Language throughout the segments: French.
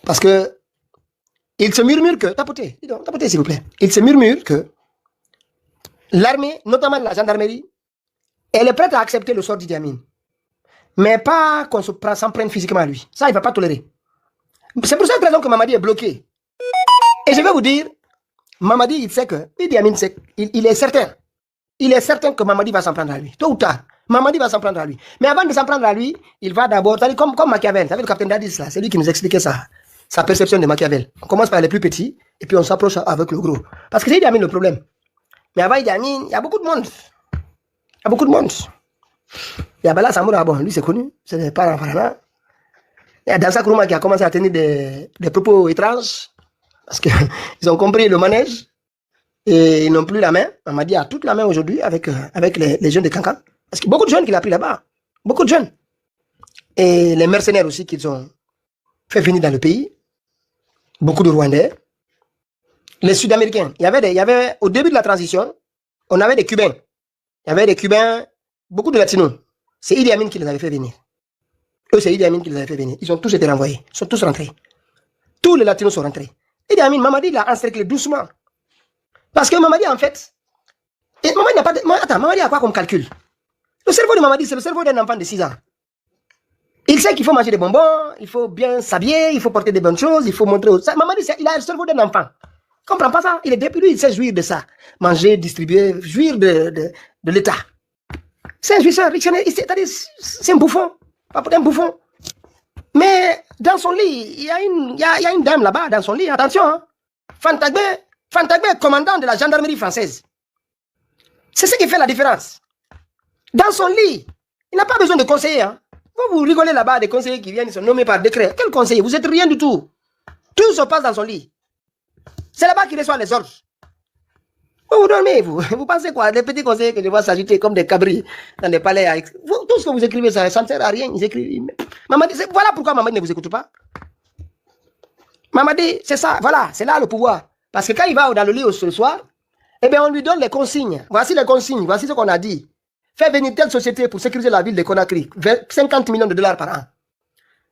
Parce que il se murmure que, tapotez s'il vous plaît, il se murmure que l'armée, notamment la gendarmerie, elle est prête à accepter le sort d'Idi Amin. Mais pas qu'on s'en prenne physiquement à lui. Ça, il ne va pas tolérer. C'est pour cette raison que Mamadi est bloqué. Et je vais vous dire, Mamadi, il sait que, Idi Amin, il est certain. Il est certain que Mamadi va s'en prendre à lui. Tôt ou tard, Mamadi va s'en prendre à lui. Mais avant de s'en prendre à lui, il va d'abord, comme Machiavel, le capitaine Dadis, là, c'est lui qui nous expliquait ça. Sa perception de Machiavel. On commence par les plus petits, et puis on s'approche avec le gros. Parce que c'est Idi Amin le problème. Mais avant Idi Amin, il y a beaucoup de monde. Il y a beaucoup de monde. Il y a Bala Samoura, bon, lui c'est connu, c'est des parents Farana. Il y a Dansa Kourouma qui a commencé à tenir des propos étranges, parce qu'ils ont compris le manège, et ils n'ont plus la main. Mamadi a toute la main aujourd'hui avec les jeunes de Kankan. Parce qu'il y a beaucoup de jeunes qu'il a pris là-bas. Beaucoup de jeunes. Et les mercenaires aussi qu'ils ont fait venir dans le pays. Beaucoup de Rwandais. Les Sud-Américains. Il y avait, au début de la transition, on avait des Cubains. Il y avait des Cubains, beaucoup de Latinos. C'est Idi Amin qui les avait fait venir. Eux, c'est Idi Amin qui les avait fait venir. Ils ont tous été renvoyés. Ils sont tous rentrés. Tous les Latinos sont rentrés. Idi Amin, Mamadi l'a encerclé doucement. Parce que Mamadi, en fait, Mamadi n'a pas de... Attends, Mamadi a quoi comme calcul? Le cerveau de Mamadi, c'est le cerveau d'un enfant de 6 ans. Il sait qu'il faut manger des bonbons, il faut bien s'habiller, il faut porter des bonnes choses, il faut montrer... Mamadi, il a le cerveau d'un enfant. Il ne comprend pas ça. Il est depuis lui, il sait jouir de ça. Manger, distribuer, jouir de l'État. C'est un jouisseur, c'est-à-dire, c'est un bouffon. Pas pour un bouffon. Mais dans son lit, il y a une dame là-bas, dans son lit, attention, hein. Fantagbe est commandant de la gendarmerie française. C'est ce qui fait la différence. Dans son lit, il n'a pas besoin de conseiller. Hein. Vous rigolez là-bas des conseillers qui viennent se nommer par décret. Quel conseiller? Vous n'êtes rien du tout. Tout se passe dans son lit. C'est là-bas qu'il reçoit les ordres. Vous dormez, vous pensez quoi? Les petits conseillers que je vois s'agiter comme des cabris dans les palais. Tout ce que vous écrivez, ça ne sert à rien. Ils écrivent. Mamadi, voilà pourquoi Mamadi ne vous écoute pas. Mamadi, c'est ça, voilà, c'est là le pouvoir. Parce que quand il va dans le lit ce soir, eh bien on lui donne les consignes. Voici les consignes, voici ce qu'on a dit. Fais venir telle société pour sécuriser la ville de Conakry, 50 millions de dollars par an.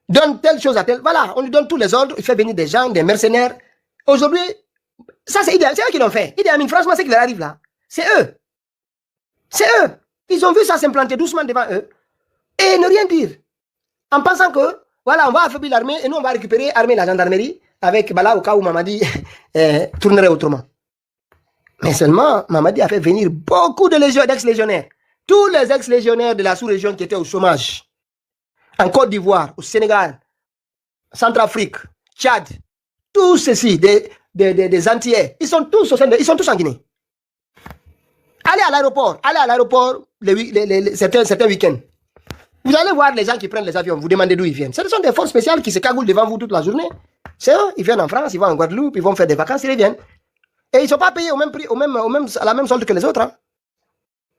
Donne telle chose à telle. Voilà, on lui donne tous les ordres, il fait venir des gens, des mercenaires. Aujourd'hui, ça c'est idéal, c'est eux qui l'ont fait. Idi Amin, franchement, c'est qui leur arrive là. C'est eux. C'est eux. Ils ont vu ça s'implanter doucement devant eux. Et ne rien dire. En pensant que, voilà, on va affaiblir l'armée et nous on va récupérer l'armée et la gendarmerie avec Bala au cas où Mamadi tournerait autrement. Mais seulement, Mamadi a fait venir beaucoup d'ex-légionnaires. Tous les ex-légionnaires de la sous-région qui étaient au chômage, en Côte d'Ivoire, au Sénégal, Centrafrique, Tchad, tous ceux-ci, des Antillais, ils sont tous en Guinée. Allez à l'aéroport certains week-ends. Vous allez voir les gens qui prennent les avions, vous demandez d'où ils viennent. Ce sont des forces spéciales qui se cagoulent devant vous toute la journée. C'est eux, ils viennent en France, ils vont en Guadeloupe, ils vont faire des vacances, ils reviennent. Et ils ne sont pas payés au même prix, à la même solde que les autres. Hein.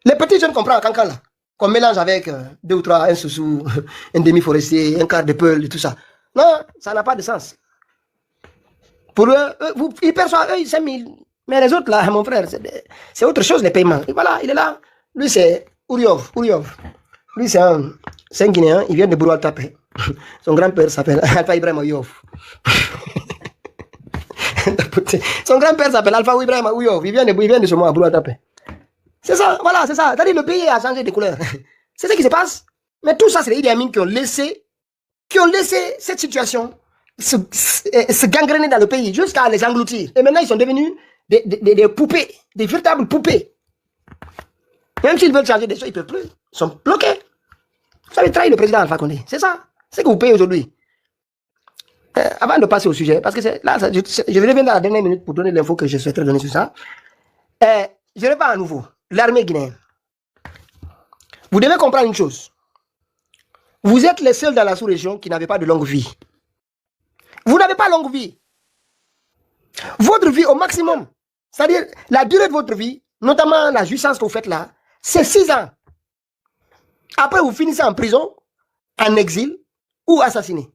Les petits jeunes qu'on prend à Cancan, là, qu'on mélange avec 2 ou 3, un sous-sous, un demi-forestier, un quart de peul et tout ça. Non, ça n'a pas de sens. Pour eux, ils perçoivent 5 000. Mais les autres, là, mon frère, c'est autre chose, les paiements. Et voilà, il est là. Lui, c'est Ouriov. Lui, c'est un Guinéen, il vient de Bouroual Tapé. Son grand-père s'appelle Alpha Ibrahim Ouyov. Son grand-père s'appelle Alpha Ibrahim Ouyov. Il vient de ce mois à Bouroual Tapé. C'est ça, voilà, c'est ça. C'est-à-dire le pays a changé de couleur. C'est ce qui se passe. Mais tout ça, c'est les Idi Amin qui ont laissé cette situation se gangréner dans le pays jusqu'à les engloutir. Et maintenant, ils sont devenus des poupées, des véritables poupées. Même s'ils veulent changer des choses, ils ne peuvent plus. Ils sont bloqués. Vous avez trahi le président Alpha Condé. C'est ça. C'est ce que vous payez aujourd'hui. Avant de passer au sujet, parce que là, je reviens dans la dernière minute pour donner l'info que je souhaiterais donner sur ça. Je reviens à nouveau. L'armée guinéenne. Vous devez comprendre une chose. Vous êtes les seuls dans la sous-région qui n'avez pas de longue vie. Vous n'avez pas longue vie. Votre vie au maximum, c'est-à-dire la durée de votre vie, notamment la jouissance que vous faites là, c'est 6 ans. Après, vous finissez en prison, en exil ou assassiné.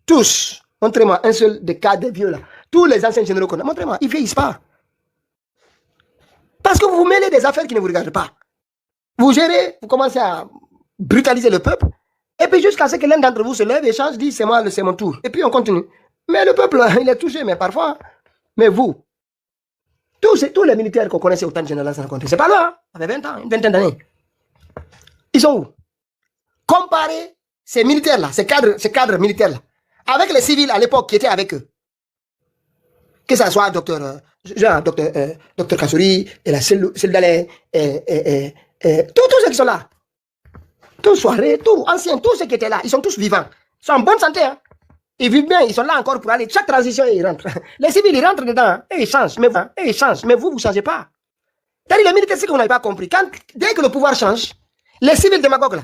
Tous. Montrez-moi un seul des cas de vieux là. Tous les anciens généraux qu'on a, montrez-moi, ils ne vieillissent pas. Parce que vous vous mêlez des affaires qui ne vous regardent pas. Vous gérez, vous commencez à brutaliser le peuple, et puis jusqu'à ce que l'un d'entre vous se lève et change, dit c'est moi, c'est mon tour. Et puis on continue. Mais le peuple, il est touché, mais parfois, mais vous, tous les militaires qu'on connaissait au temps de général sans compter, c'est pas là, ça fait 20 ans, une vingtaine d'années. Ils sont où? Comparez ces militaires-là, ces cadres militaires-là, avec les civils à l'époque qui étaient avec eux. Que ce soit docteur Kassouri, et la Seldalé, tous ceux qui sont là, tous soirées, tous anciens, tous ceux qui étaient là, ils sont tous vivants. Ils sont en bonne santé. Hein. Ils vivent bien, ils sont là encore pour aller. Chaque transition, ils rentrent. Les civils, ils rentrent dedans hein, et ils changent. Mais vous ne changez pas. C'est-à-dire, les militaires, c'est que vous n'avez pas compris. Dès que le pouvoir change, les civils démagogues, là,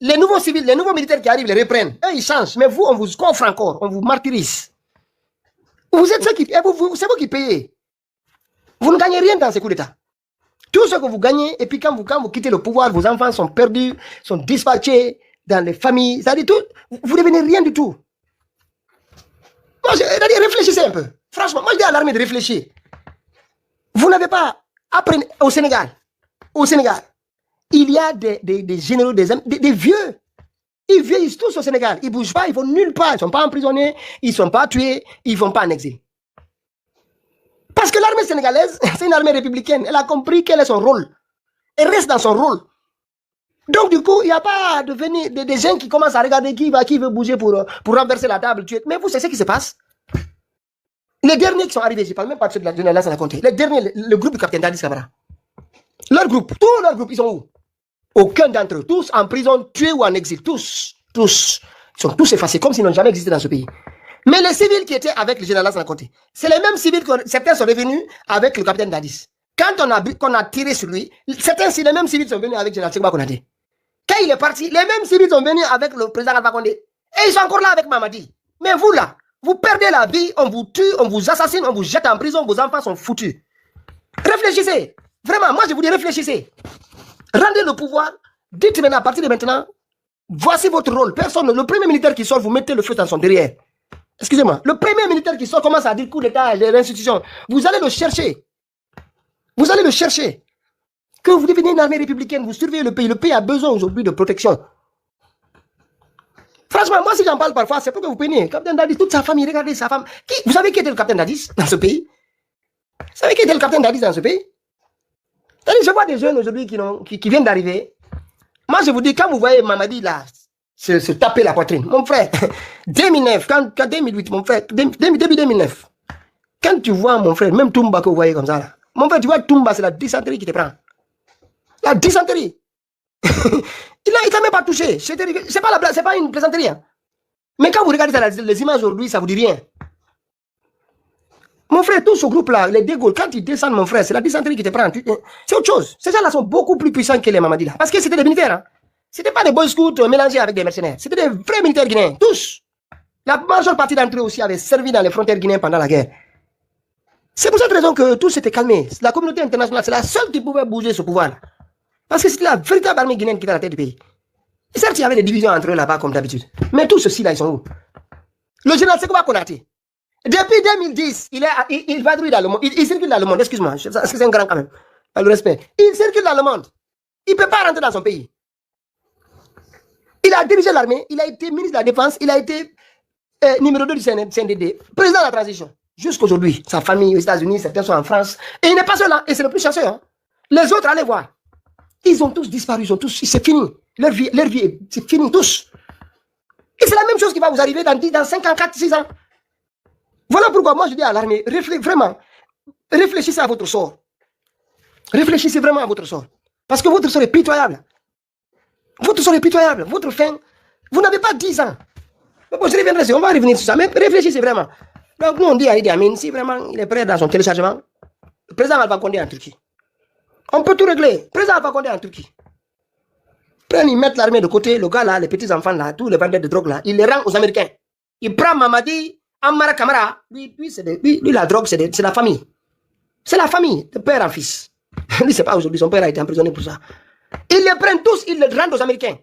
les nouveaux civils, les nouveaux militaires qui arrivent, les reprennent. Eux, ils changent. Mais vous, on vous coffre encore, on vous martyrise. Vous êtes ceux qui, c'est vous qui payez. Vous ne gagnez rien dans ces coups d'État. Tout ce que vous gagnez, et puis quand vous quittez le pouvoir, vos enfants sont perdus, sont dispatchés dans les familles, c'est-à-dire tout, vous ne devenez rien du tout. Moi, réfléchissez un peu. Franchement, moi je dis à l'armée de réfléchir. Vous n'avez pas appris au Sénégal, il y a des généraux, des vieux. Ils vieillissent tous au Sénégal. Ils ne bougent pas, ils ne vont nulle part. Ils ne sont pas emprisonnés, ils ne sont pas tués, ils ne vont pas en exil. Parce que l'armée sénégalaise, c'est une armée républicaine. Elle a compris quel est son rôle. Elle reste dans son rôle. Donc, du coup, il n'y a pas de venir des gens qui commencent à regarder qui veut bouger pour renverser la table. Mais vous, c'est ce qui se passe. Les derniers qui sont arrivés, je ne parle même pas de ceux de la génération à la compter. Les derniers, le groupe du capitaine Dadis Camara. Leur groupe, tous leurs groupes, ils sont où? Aucun d'entre eux. Tous en prison, tués ou en exil. Tous. Ils sont tous effacés, comme s'ils n'ont jamais existé dans ce pays. Mais les civils qui étaient avec le général Sankonté, c'est les mêmes civils que certains sont revenus avec le capitaine Dadis. Quand on a tiré sur lui, les mêmes civils sont venus avec le général Sekba Konate. Quand il est parti, les mêmes civils sont venus avec le président Alpha Condé. Et ils sont encore là avec Mamadi. Mais vous là, vous perdez la vie, on vous tue, on vous assassine, on vous jette en prison, vos enfants sont foutus. Réfléchissez. Vraiment, moi je vous dis réfléchissez. Rendez le pouvoir. Dites maintenant, à partir de maintenant, voici votre rôle. Personne, le premier militaire qui sort, vous mettez le feu dans son derrière. Excusez-moi. Le premier militaire qui sort commence à dire coup d'État, l'institution. Vous allez le chercher. Vous allez le chercher. Que vous devenez une armée républicaine, vous surveillez le pays. Le pays a besoin aujourd'hui de protection. Franchement, moi si j'en parle parfois, c'est pour que vous preniez. Capitaine Dadis, toute sa famille, regardez sa femme. Vous savez qui était le capitaine Dadis dans ce pays? Vous savez qui était le capitaine Dadis dans ce pays? Je vois des jeunes aujourd'hui qui viennent d'arriver. Moi, je vous dis, quand vous voyez Mamadi là, se taper la poitrine, mon frère, 2009, quand 2008, mon frère, début 2009, quand tu vois mon frère, même Toumba que vous voyez comme ça, là, mon frère, tu vois Toumba, c'est la dysenterie qui te prend. La dysenterie. il t'a même pas touché. C'est pas une plaisanterie. Hein. Mais quand vous regardez ça, les images aujourd'hui, ça vous dit rien. Mon frère, tout ce groupe-là, les De Gaulle, quand ils descendent, mon frère, c'est la dysenterie qui te prend. C'est autre chose. Ces gens-là sont beaucoup plus puissants que les Mamadi là. Parce que c'était des militaires. Hein. C'était pas des boy scouts mélangés avec des mercenaires. C'était des vrais militaires guinéens. Tous. La majeure partie d'entre eux aussi avaient servi dans les frontières guinéennes pendant la guerre. C'est pour cette raison que tout s'était calmé. La communauté internationale, c'est la seule qui pouvait bouger ce pouvoir-là. Parce que c'était la véritable armée guinéenne qui était à la tête du pays. Et certes, il y avait des divisions entre eux là-bas, comme d'habitude. Mais tous ceux-ci là, ils sont où? Le général Sekba Konate. Depuis 2010, il vadrouille dans le monde. Il circule dans le monde, excuse-moi. C'est un grand quand même. Pas le respect. Il circule dans le monde. Il ne peut pas rentrer dans son pays. Il a dirigé l'armée, il a été ministre de la Défense, il a été numéro 2 du CNDD, président de la transition. Jusqu'aujourd'hui, sa famille aux États-Unis, certains sont en France. Et il n'est pas seul là, et c'est le plus chanceux. Hein. Les autres, allez voir. Ils ont tous disparu, c'est fini. Leur vie c'est fini, tous. Et c'est la même chose qui va vous arriver dans 5 ans, 4, 6 ans. Voilà pourquoi moi je dis à l'armée, vraiment, réfléchissez à votre sort. Réfléchissez vraiment à votre sort. Parce que votre sort est pitoyable. Votre sort est pitoyable. Votre fin, vous n'avez pas 10 ans. Mais bon, je reviendrai, on va revenir sur ça. Mais réfléchissez vraiment. Donc nous on dit à Idi Amin, si vraiment il est prêt dans son téléchargement, le président Alpha Condé en Turquie. On peut tout régler. Le président Alpha Condé en Turquie. Ils mettent l'armée de côté, le gars là, les petits enfants là, tous les vendeurs de drogue là, il les rend aux Américains. Il prend Mamadi, Ammara Kamara, lui la drogue, c'est la famille. C'est la famille, de père en fils. Lui, c'est pas aujourd'hui, son père a été emprisonné pour ça. Ils les prennent tous, ils les rendent aux Américains.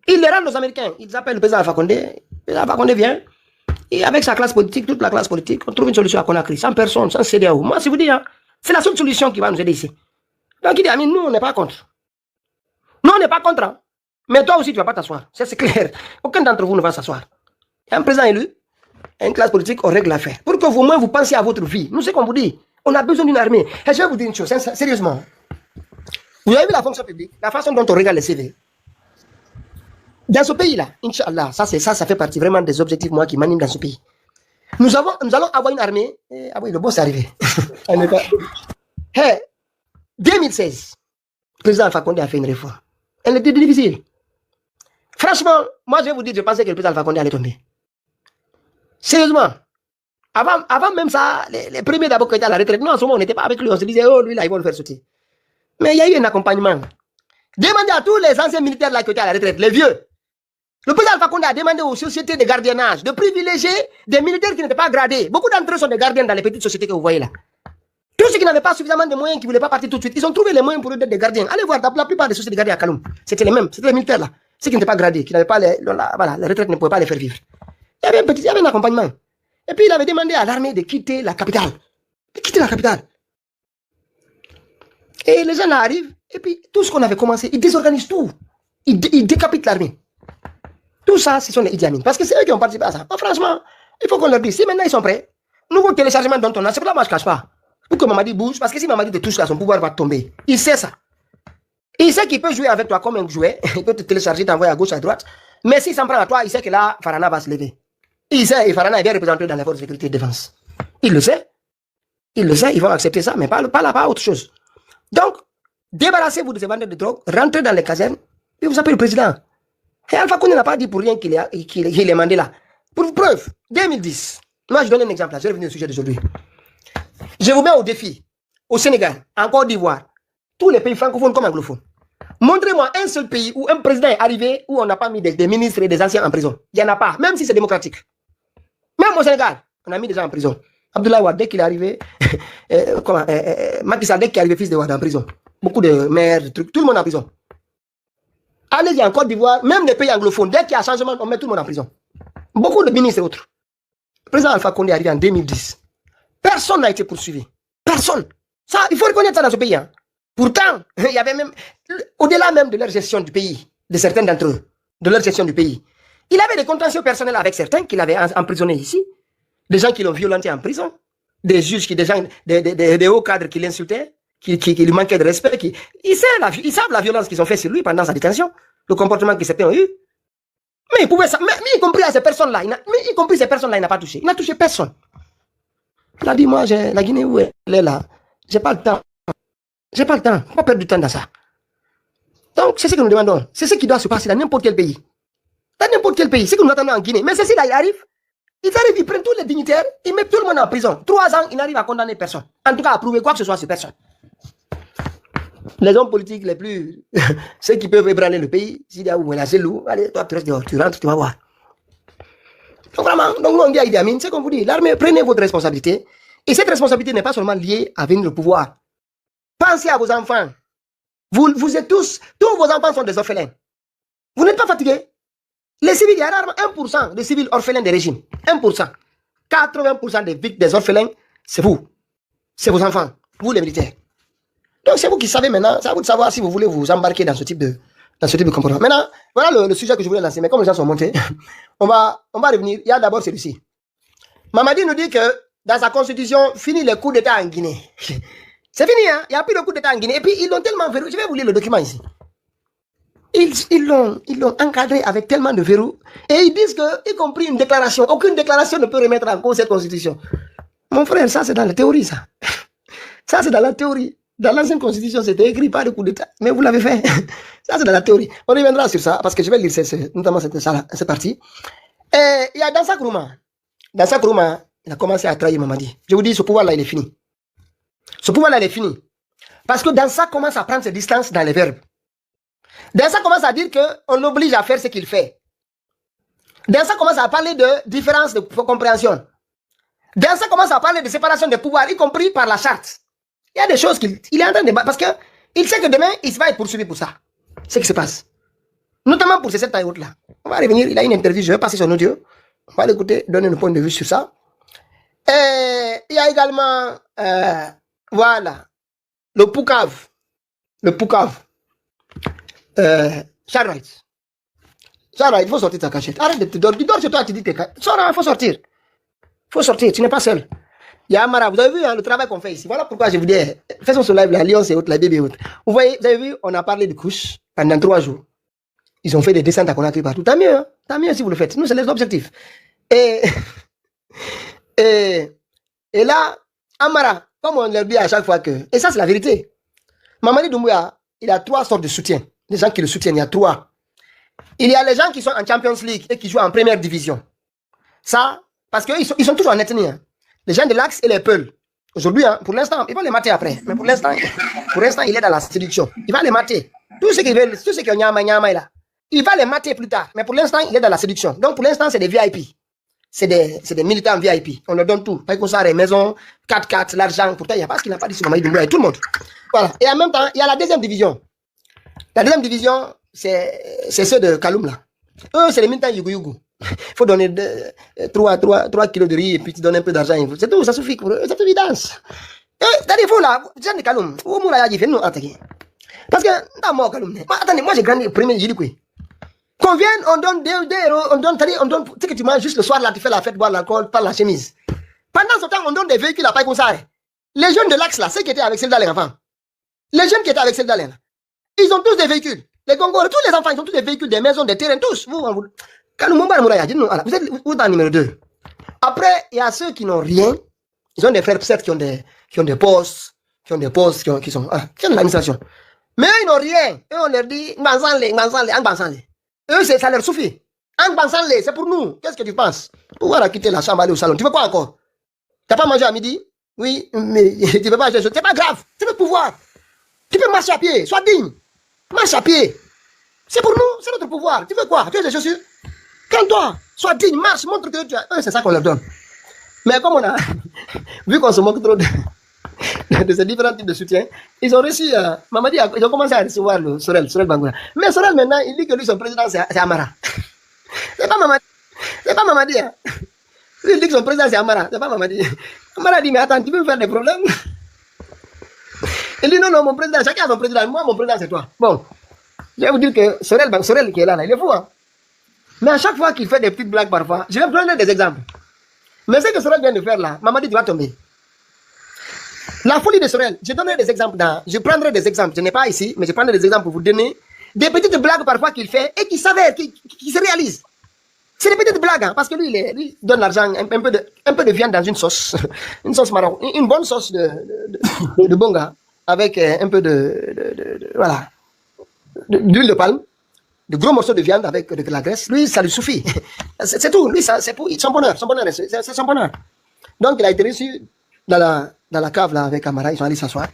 Ils les rendent aux Américains. Ils appellent le président Alpha Condé. Le président Alpha Condé vient. Et avec sa classe politique, toute la classe politique, on trouve une solution à Conakry, sans personne, sans CEDEAO. Moi, si vous dites, hein, c'est la seule solution qui va nous aider ici. Donc il dit, Amin, nous, on n'est pas contre. Nous, on n'est pas contre. Hein. Mais toi aussi, tu ne vas pas t'asseoir. C'est clair. Aucun d'entre vous ne va s'asseoir. Il y a un président élu. une classe politique, on règle l'affaire. Pour que vous, au moins, vous pensiez à votre vie. Nous, c'est qu'on vous dit. On a besoin d'une armée. Et je vais vous dire une chose, sérieusement. Vous avez vu la fonction publique, la façon dont on regarde les CV. Dans ce pays-là, Inch'Allah, ça fait partie vraiment des objectifs, moi, qui m'animent dans ce pays. Nous allons avoir une armée. Ah oui, le boss est arrivé. Hey, 2016, le président Alpha Condé a fait une réforme. Elle était difficile. Franchement, moi, je vais vous dire, je pensais que le président Alpha Condé allait tomber. Sérieusement. Avant même ça, les premiers d'abord qui étaient à la retraite, nous, en ce moment, on n'était pas avec lui. On se disait, oh, lui, là, ils vont le faire sauter. Mais il y a eu un accompagnement. Demandez à tous les anciens militaires là qui étaient à la retraite, les vieux. Le président Alpha Condé a demandé aux sociétés de gardiennage de privilégier des militaires qui n'étaient pas gradés. Beaucoup d'entre eux sont des gardiens dans les petites sociétés que vous voyez là. Tous ceux qui n'avaient pas suffisamment de moyens, qui ne voulaient pas partir tout de suite, ils ont trouvé les moyens pour eux d'être des gardiens. Allez voir, la plupart des sociétés de gardiens à Kaloum, c'était les mêmes, c'était les militaires là. Ceux qui n'étaient pas gradés, qui n'avaient pas voilà, la retraite ne pouvait pas les faire vivre. Il y avait un accompagnement. Et puis il avait demandé à l'armée de quitter la capitale. De quitter la capitale. Et les gens là arrivent, et puis tout ce qu'on avait commencé, ils désorganisent tout. Ils décapitent l'armée. Tout ça, ce sont les Idi Amin. Parce que c'est eux qui ont participé à ça. Oh, franchement, il faut qu'on leur dise, si maintenant ils sont prêts, nouveau téléchargement dont on a, c'est pour là que moi je ne cache pas. Pour que Mamadi bouge, parce que si Mamadi te touche là, son pouvoir va tomber. Il sait ça. Il sait qu'il peut jouer avec toi comme un jouet, il peut te télécharger, t'envoyer à gauche, à droite. Mais s'il s'en prend à toi, il sait que là, Farana va se lever. Il sait, et Farana est bien représenté dans les forces de sécurité et de défense. Il le sait. Il le sait, ils vont accepter ça, mais pas là, pas autre chose. Donc, débarrassez-vous de ces vendeurs de drogue, rentrez dans les casernes, et vous appelez le président. Et Alpha Condé n'a pas dit pour rien qu'il est mandé là. Pour preuve, 2010, moi je donne un exemple là, je vais revenir au sujet d'aujourd'hui. Je vous mets au défi, au Sénégal, en Côte d'Ivoire, tous les pays francophones comme anglophones. Montrez-moi un seul pays où un président est arrivé où on n'a pas mis des ministres et des anciens en prison. Il n'y en a pas, même si c'est démocratique. Même au Sénégal, on a mis des gens en prison. Abdoulaye Wade, dès qu'il est arrivé, Macky Sall, dès qu'il est arrivé, fils de Wade en prison. Beaucoup de maires, de trucs, tout le monde en prison. Allez-y en Côte d'Ivoire, même les pays anglophones, dès qu'il y a changement, on met tout le monde en prison. Beaucoup de ministres et autres. Le président Alpha Condé est arrivé en 2010. Personne n'a été poursuivi. Personne. Ça, il faut reconnaître ça dans ce pays. Hein. Pourtant, il y avait même, au-delà même de leur gestion du pays, de certains d'entre eux, de leur gestion du pays, il avait des contentieux personnels avec certains qu'il avait emprisonnés ici, des gens qui l'ont violenté en prison, des juges, des hauts cadres qui l'insultaient, qui lui manquaient de respect, ils savent la violence qu'ils ont fait sur lui pendant sa détention, le comportement que certains ont eu. Mais il pouvait ça, mais y compris à ces personnes-là, il n'a pas touché. Il n'a touché personne. Il a dit, moi, la Guinée où elle est là, j'ai pas le temps. J'ai pas le temps. Pas perdre du temps dans ça. Donc, c'est ce que nous demandons. C'est ce qui doit se passer dans n'importe quel pays. Dans n'importe quel pays. C'est ce que nous attendons en Guinée. Mais ceci là, ils arrivent, ils prennent tous les dignitaires, ils mettent tout le monde en prison. 3 ans, ils n'arrivent à condamner personne. En tout cas, à prouver quoi que ce soit sur personne. Les hommes politiques les plus, ceux qui peuvent ébranler le pays, s'il y a où, c'est loup, allez, toi, tu restes dehors, tu rentres, tu vas voir. Donc vraiment, donc nous on dit à Idi Amin, c'est comme vous dites, l'armée, prenez votre responsabilité. Et cette responsabilité n'est pas seulement liée à venir au pouvoir. Pensez à vos enfants. Vous êtes tous vos enfants sont des orphelins. Vous n'êtes pas fatigués. Les civils, il y a rarement 1% de civils orphelins des régimes. 1%. 80% des orphelins, c'est vous. C'est vos enfants. Vous les militaires. Donc c'est vous qui savez maintenant, c'est à vous de savoir si vous voulez vous embarquer dans ce type de comportement. Maintenant, voilà le sujet que je voulais lancer, mais comme les gens sont montés, on va revenir. Il y a d'abord celui-ci. Mamadi nous dit que dans sa constitution, fini les coups d'État en Guinée. C'est fini, hein? Il n'y a plus de coups d'État en Guinée. Et puis ils l'ont tellement verrouillé. Je vais vous lire le document ici. Ils l'ont encadré avec tellement de verrous. Et ils disent que, y compris une déclaration, aucune déclaration ne peut remettre en cause cette constitution. Mon frère, ça c'est dans la théorie, ça. Ça c'est dans la théorie. Dans l'ancienne constitution, c'était écrit pas de coup d'État. Mais vous l'avez fait. Ça, c'est dans la théorie. On reviendra sur ça, parce que je vais lire notamment cette partie. Et il y a Dansa Kourouma. Dansa Kourouma, il a commencé à trahir Mamadi. Je vous dis, ce pouvoir-là, il est fini. Ce pouvoir-là, il est fini. Parce que Dansa commence à prendre ses distances dans les verbes. Dansa commence à dire qu'on l'oblige à faire ce qu'il fait. Dansa commence à parler de différence de compréhension. Dansa commence à parler de séparation des pouvoirs, y compris par la charte. Il y a des choses qu'il est en train de battre parce qu'il sait que demain, il va être poursuivi pour ça. C'est ce qui se passe. Notamment pour ces 7 tailles là. On va revenir, il a une interview, je vais passer son audio. On va l'écouter, donner un point de vue sur ça. Et il y a également, voilà, le Poucave. Le Poucave. Charlotte. Charlotte, il faut sortir de ta cachette. Arrête de te dormir. Tu dors chez toi, tu dis que il faut sortir. faut sortir, tu n'es pas seul. Il y a Amara, vous avez vu hein, le travail qu'on fait ici. Voilà pourquoi je vous dis, faisons ce live, la Lyon c'est autre, la bébé autre. Vous voyez, vous avez vu, on a parlé de couches pendant 3 jours. Ils ont fait des descentes à Conakry partout. Tant mieux, hein? Tant mieux si vous le faites. Nous, c'est les objectifs. Et, et, et là, Amara, comme on leur dit à chaque fois que, et ça c'est la vérité, Mamadi Doumbouya, il a 3 sortes de soutien. Les gens qui le soutiennent, il y a 3. Il y a les gens qui sont en Champions League et qui jouent en première division. Ça, parce qu'ils sont toujours en ethnie. Hein. Les gens de l'Axe et les Peuls. Aujourd'hui, hein, pour l'instant, ils vont les mater après. Mais pour l'instant, il est dans la séduction. Il va les mater. Tout ce qui est Nyama là, il va les mater plus tard. Mais pour l'instant, il est dans la séduction. Donc pour l'instant, c'est des VIP. C'est des militants VIP. On leur donne tout. Pas comme ça, les maisons, 4x4, l'argent. Pourtant, il n'y a pas ce qu'il n'a pas dit sur Mamadi Doumbouya et tout le monde. Voilà. Et en même temps, il y a la deuxième division. La deuxième division, c'est ceux de Kaloum là. Eux, c'est les militants Yugu. Il faut donner 3 kilos de riz et puis tu donnes un peu d'argent. C'est tout, ça suffit pour eux. C'est évidence. C'est-à-dire, vous là, les gens de Kaloum, où moula dit, nous attaquer. Parce que, attendez, moi j'ai grandi au premier jour. Qu'on vienne, on donne des euros, on donne, tu sais que tu manges juste le soir là, tu fais la fête, boire l'alcool, par la chemise. Pendant ce temps, on donne des véhicules à Paille Koussare. Les jeunes de l'Axe là, ceux qui étaient avec celle les enfants. Les jeunes qui étaient avec celle là, ils ont tous des véhicules. Les Congolais, tous les enfants, ils ont tous des véhicules, des maisons, des terrains, tous. Vous êtes où dans le numéro 2. Après, il y a ceux qui n'ont rien. Ils ont des frères peut-être qui ont des postes, qui sont qui ont de l'administration. Mais eux, ils n'ont rien. Eux, on leur dit, eux, ça leur suffit. C'est pour nous. Qu'est-ce que tu penses? Pouvoir quitter la chambre, aller au salon. Tu veux quoi encore? Tu n'as pas mangé à midi? Oui, mais tu ne peux pas acheter. C'est pas grave. Tu veux pouvoir. Tu peux marcher à pied. Sois digne. Marche à pied. C'est pour nous. C'est notre pouvoir. Tu veux quoi? Tu veux des chaussures? Calme-toi. Sois digne. Marche. Montre que tu as. C'est ça qu'on leur donne. Mais comme on a vu qu'on se moque trop de ces différents types de soutien, ils ont reçu, Mamadi, ils ont commencé à recevoir le Sorel Bangoura. Mais Sorel maintenant, il dit que lui, son président, c'est Amara. C'est pas Mamadi. C'est pas Mamadi. Hein. Lui, il dit que son président, c'est Amara. C'est pas Mamadi. Amara dit, mais attends, tu peux me faire des problèmes? Il dit, non, mon président, chacun a son président. Moi, mon président, c'est toi. Bon, je vais vous dire que Sorel qui est là, il est fou. Hein. Mais à chaque fois qu'il fait des petites blagues parfois, je vais vous donner des exemples. Mais ce que Sorel vient de faire là, Mamadi, tu vas tomber. La folie de Sorel, je donnerai des exemples je prendrai des exemples, je n'ai pas ici, mais je prendrai des exemples pour vous donner des petites blagues parfois qu'il fait et qui s'avèrent, qui se réalisent. C'est des petites blagues, hein, parce que lui, il donne l'argent, un peu de viande dans une sauce, une sauce marron, une bonne sauce de bonga, avec un peu voilà, d'huile de palme, de gros morceaux de viande avec de la graisse. Lui, ça lui suffit. C'est tout. Lui, c'est pour son bonheur, c'est son bonheur. Donc, il a été reçu dans la cave là avec Amara, ils sont allés s'asseoir.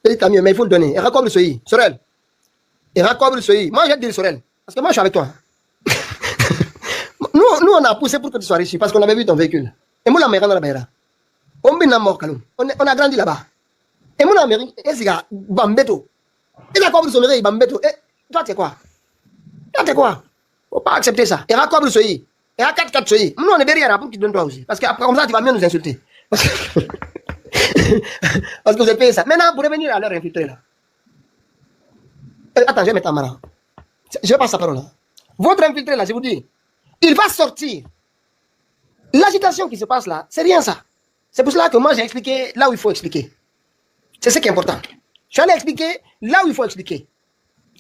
Il dit, mieux, mais il faut le donner. Et raccorde le soyi, Sorel. Et raccorde le soyi. Moi, j'ai dit Sorel. Parce que moi, je suis avec toi. nous, on a poussé pour que tu sois riche parce qu'on avait vu ton véhicule. Et moi, la mère, on a grandi là-bas. Et moi, la mère, Bambeto. Il a compris son mère, Bambeto. Et toi, t'es quoi? Toi, t'es quoi? Faut pas accepter ça. Et raccorde le soyi. Et à 4-4 soyi. Nous, on est derrière pour qu'il donne toi aussi. Parce qu'après, comme ça, tu vas mieux nous insulter. Parce que vous avez payé ça. Maintenant, pour revenir à l'heure infiltrée là. Attends, je vais mettre Amara. Je vais passer la parole là. Votre infiltré là, je vous dis, il va sortir. L'agitation qui se passe là, c'est rien ça. C'est pour cela que moi j'ai expliqué là où il faut expliquer. C'est ce qui est important. Je suis allé expliquer là où il faut expliquer.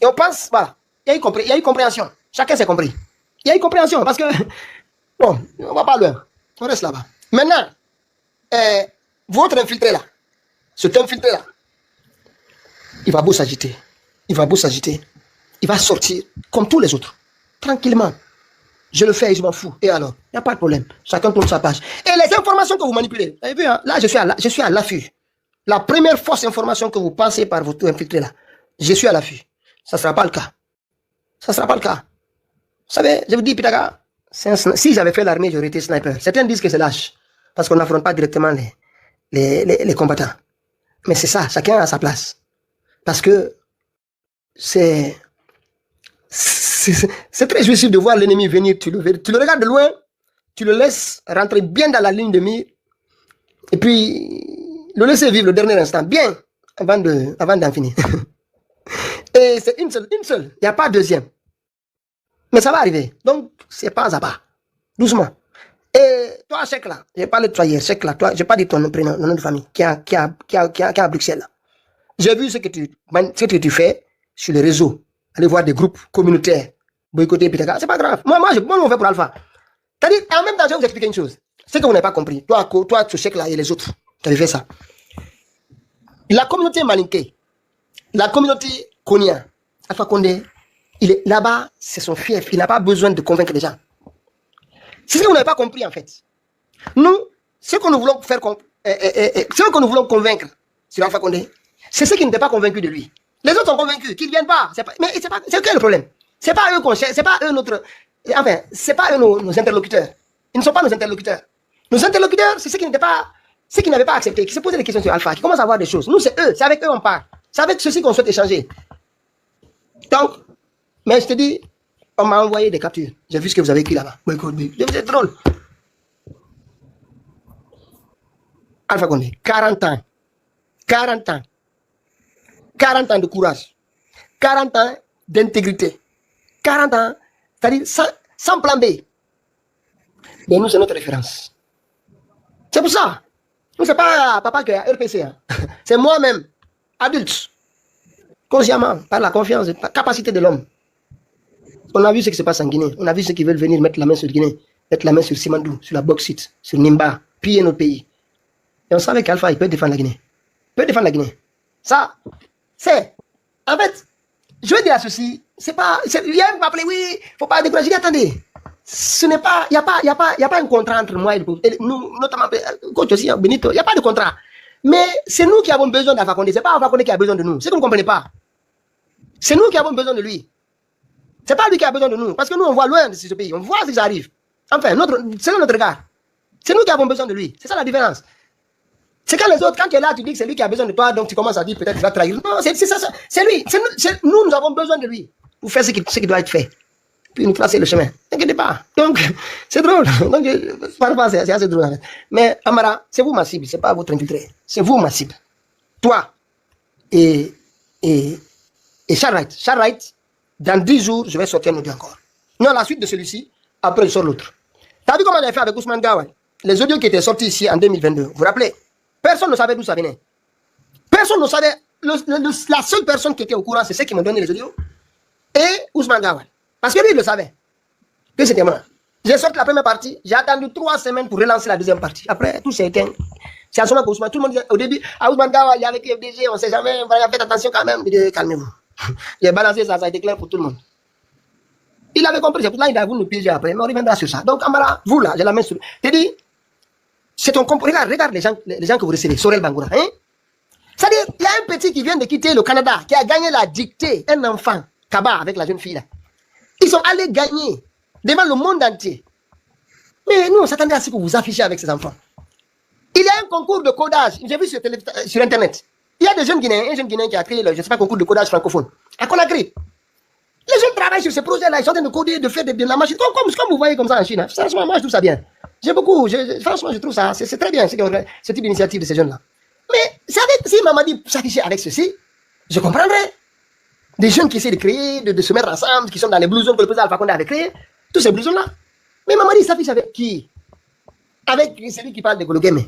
Et on pense, voilà, il y a eu compréhension. Chacun s'est compris. Il y a eu compréhension parce que, bon, on va pas loin. On reste là-bas. Maintenant, votre infiltré là, cet infiltré là, il va beau s'agiter. Il va beau s'agiter. Il va sortir comme tous les autres. Tranquillement. Je le fais et je m'en fous. Et alors, il n'y a pas de problème. Chacun tourne sa page. Et les informations que vous manipulez, vous avez vu, hein, là, je suis à l'affût. La première fausse information que vous pensez par votre infiltré là, je suis à l'affût. Ça ne sera pas le cas. Ça ne sera pas le cas. Vous savez, je vous dis, Pitaka, si j'avais fait l'armée, j'aurais été sniper. Certains disent que c'est lâche. Parce qu'on n'affronte pas directement les combattants. Mais c'est ça, chacun a sa place. Parce que c'est très jouissif de voir l'ennemi venir. Tu le regardes de loin, tu le laisses rentrer bien dans la ligne de mire, et puis le laisser vivre le dernier instant, bien, avant d'en finir. Et c'est une seule, il n'y a pas deuxième. Mais ça va arriver. Donc, c'est pas à pas. Doucement. Et toi, Cheikh là, j'ai parlé de toi hier, Cheikh là, toi, j'ai pas dit ton prénom, ton nom de famille, qui est à Bruxelles là. J'ai vu ce que tu fais sur les réseaux. Aller voir des groupes communautaires, boycotter Pitaka, c'est pas grave. Moi, on fait pour Alpha. C'est-à-dire, en même temps, je vais vous expliquer une chose. Ce que vous n'avez pas compris, toi, ce Cheikh là et les autres, tu avais fait ça. La communauté malinké, la communauté Konya, Alpha Condé, il est là-bas, c'est son fief. Il n'a pas besoin de convaincre les gens. C'est ce que vous n'avez pas compris en fait. Nous, ce que nous voulons faire, ce que nous voulons convaincre sur Alpha Condé, c'est ceux qui n'étaient pas convaincus de lui. Les autres sont convaincus, qu'ils ne viennent pas. Mais c'est quel le problème? C'est pas eux qu'on cherche, c'est pas eux notre. Enfin, c'est pas eux nos interlocuteurs. Ils ne sont pas nos interlocuteurs. Nos interlocuteurs, c'est ceux qui n'étaient pas. Ceux qui n'avaient pas accepté, qui se posaient des questions sur Alpha, qui commencent à voir des choses. Nous, c'est eux, c'est avec eux on parle. C'est avec ceux-ci qu'on souhaite échanger. Donc, mais je te dis, on m'a envoyé des captures. J'ai vu ce que vous avez écrit là-bas. C'est drôle. Alpha Condé, 40 ans. 40 ans. 40 ans de courage. 40 ans d'intégrité. 40 ans, c'est-à-dire sans plan B. Mais nous, c'est notre référence. C'est pour ça. Nous, c'est pas papa qui a RPC. Hein. C'est moi-même, adulte. Consciemment, par la confiance, par la capacité de l'homme. On a vu ce qui se passe en Guinée. On a vu ceux qui veulent venir mettre la main sur Guinée, mettre la main sur Simandou, sur la bauxite, sur Nimba, piller notre pays. Et on savait qu'Alpha, il peut défendre la Guinée. Il peut défendre la Guinée. Ça, c'est... En fait, je veux dire ceci, c'est pas... Il y a un qui m'a appelé, oui, il ne faut pas décourager. Attendez, ce n'est pas... Il n'y a pas un contrat entre moi et nous, notamment, coach aussi, Benito, il n'y a pas de contrat. Mais c'est nous qui avons besoin d'Alpha Condé. Ce n'est pas Alpha Condé qui a besoin de nous. C'est que vous ne comprenez pas. C'est nous qui avons besoin de lui. C'est pas lui qui a besoin de nous. Parce que nous, on voit loin de ce pays. On voit ce qui arrive. Enfin, c'est notre regard. C'est nous qui avons besoin de lui. C'est ça la différence. C'est quand les autres, quand tu es là, tu dis que c'est lui qui a besoin de toi, donc tu commences à dire peut-être qu'il va trahir. Non, c'est ça. C'est lui. Nous avons besoin de lui. Pour faire ce qui doit être fait. Puis nous tracer le chemin. N'inquiétez pas. Donc, c'est drôle. Donc, parfois, c'est assez drôle. Mais, Amara, c'est vous ma cible. C'est pas votre infiltré. C'est vous ma cible. Toi et Charles Wright, dans 10 jours, je vais sortir un audio encore. Non, la suite de celui-ci, après je sors l'autre. Tu as vu comment on avait fait avec Ousmane Gawal? Les audios qui étaient sortis ici en 2022, vous vous rappelez? Personne ne savait d'où ça venait. Personne ne savait. La seule personne qui était au courant, c'est ceux qui m'ont donné les audios. Et Ousmane Gawal. Parce que lui, il le savait. Que c'était moi. J'ai sorti la première partie. J'ai attendu 3 semaines pour relancer la deuxième partie. Après, tout s'est éteint. C'est à ce moment qu'Ousmane, tout le monde disait, au début, à Ousmane Gawal, il y avait FDG, on ne sait jamais, faites attention quand même. Calmez-vous. J'ai balancé ça, ça a été clair pour tout le monde. Il avait compris, c'est pour ça qu'il a voulu nous piéger après, mais on reviendra sur ça. Donc, Amara, vous là, j'ai la main sur. T'es dit, c'est ton compris. Regarde les gens que vous recevez, Sorel Bangoura. Hein? C'est-à-dire, il y a un petit qui vient de quitter le Canada, qui a gagné la dictée, un enfant, Kaba, avec la jeune fille là. Ils sont allés gagner devant le monde entier. Mais nous, on s'attendait à ce que vous affichez avec ces enfants. Il y a un concours de codage, j'ai vu sur Internet. Il y a des jeunes Guinéens, un jeune Guinéen qui a créé le concours de codage francophone à Conakry. Les jeunes travaillent sur ces projets-là, ils sont en train de coder, de faire de la machine, comme vous voyez comme ça en Chine. Franchement, moi je trouve ça bien. Franchement, je trouve ça, c'est très bien ce type d'initiative de ces jeunes-là. Mais si maman dit s'afficher avec ceci, je comprendrais. Des jeunes qui essaient de créer, de se mettre ensemble, qui sont dans les blousons que le président Alpha Condé avait créés, tous ces blousons-là. Mais maman dit s'affiche avec qui? Avec celui qui parle de Gologeme,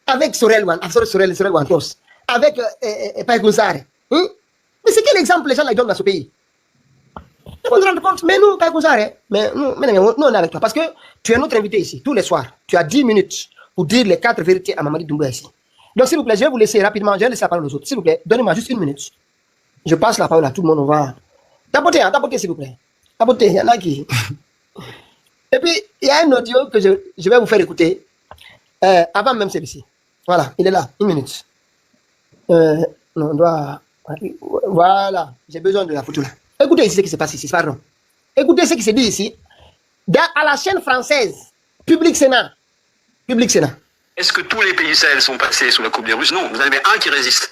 avec Sorel Wantos, avec Paye Goussare. Hein? Mais c'est quel exemple les gens donnent dans ce pays? Ils vont se rendre compte, mais nous, Paye Goussare, mais nous, on est avec toi. Parce que tu es notre invité ici, tous les soirs. Tu as 10 minutes pour dire les 4 vérités à Mamadi Doumbouya ici. Donc, s'il vous plaît, je vais vous laisser rapidement, je vais laisser la parole aux autres. S'il vous plaît, donnez-moi juste 1 minute. Je passe la parole à tout le monde, on va... Tapoter, s'il vous plaît. Tapoter, il y en a qui... Et puis, il y a un audio que je vais vous faire écouter, avant même celui-ci. Voilà, il est là, 1 minute. On doit... Voilà, j'ai besoin de la photo là. Écoutez ici ce qui se passe ici, pardon. Écoutez ce qui se dit ici, à la chaîne française, Public Sénat. Est-ce que tous les pays du Sahel sont passés sous la coupe des Russes? Non, vous en avez un qui résiste,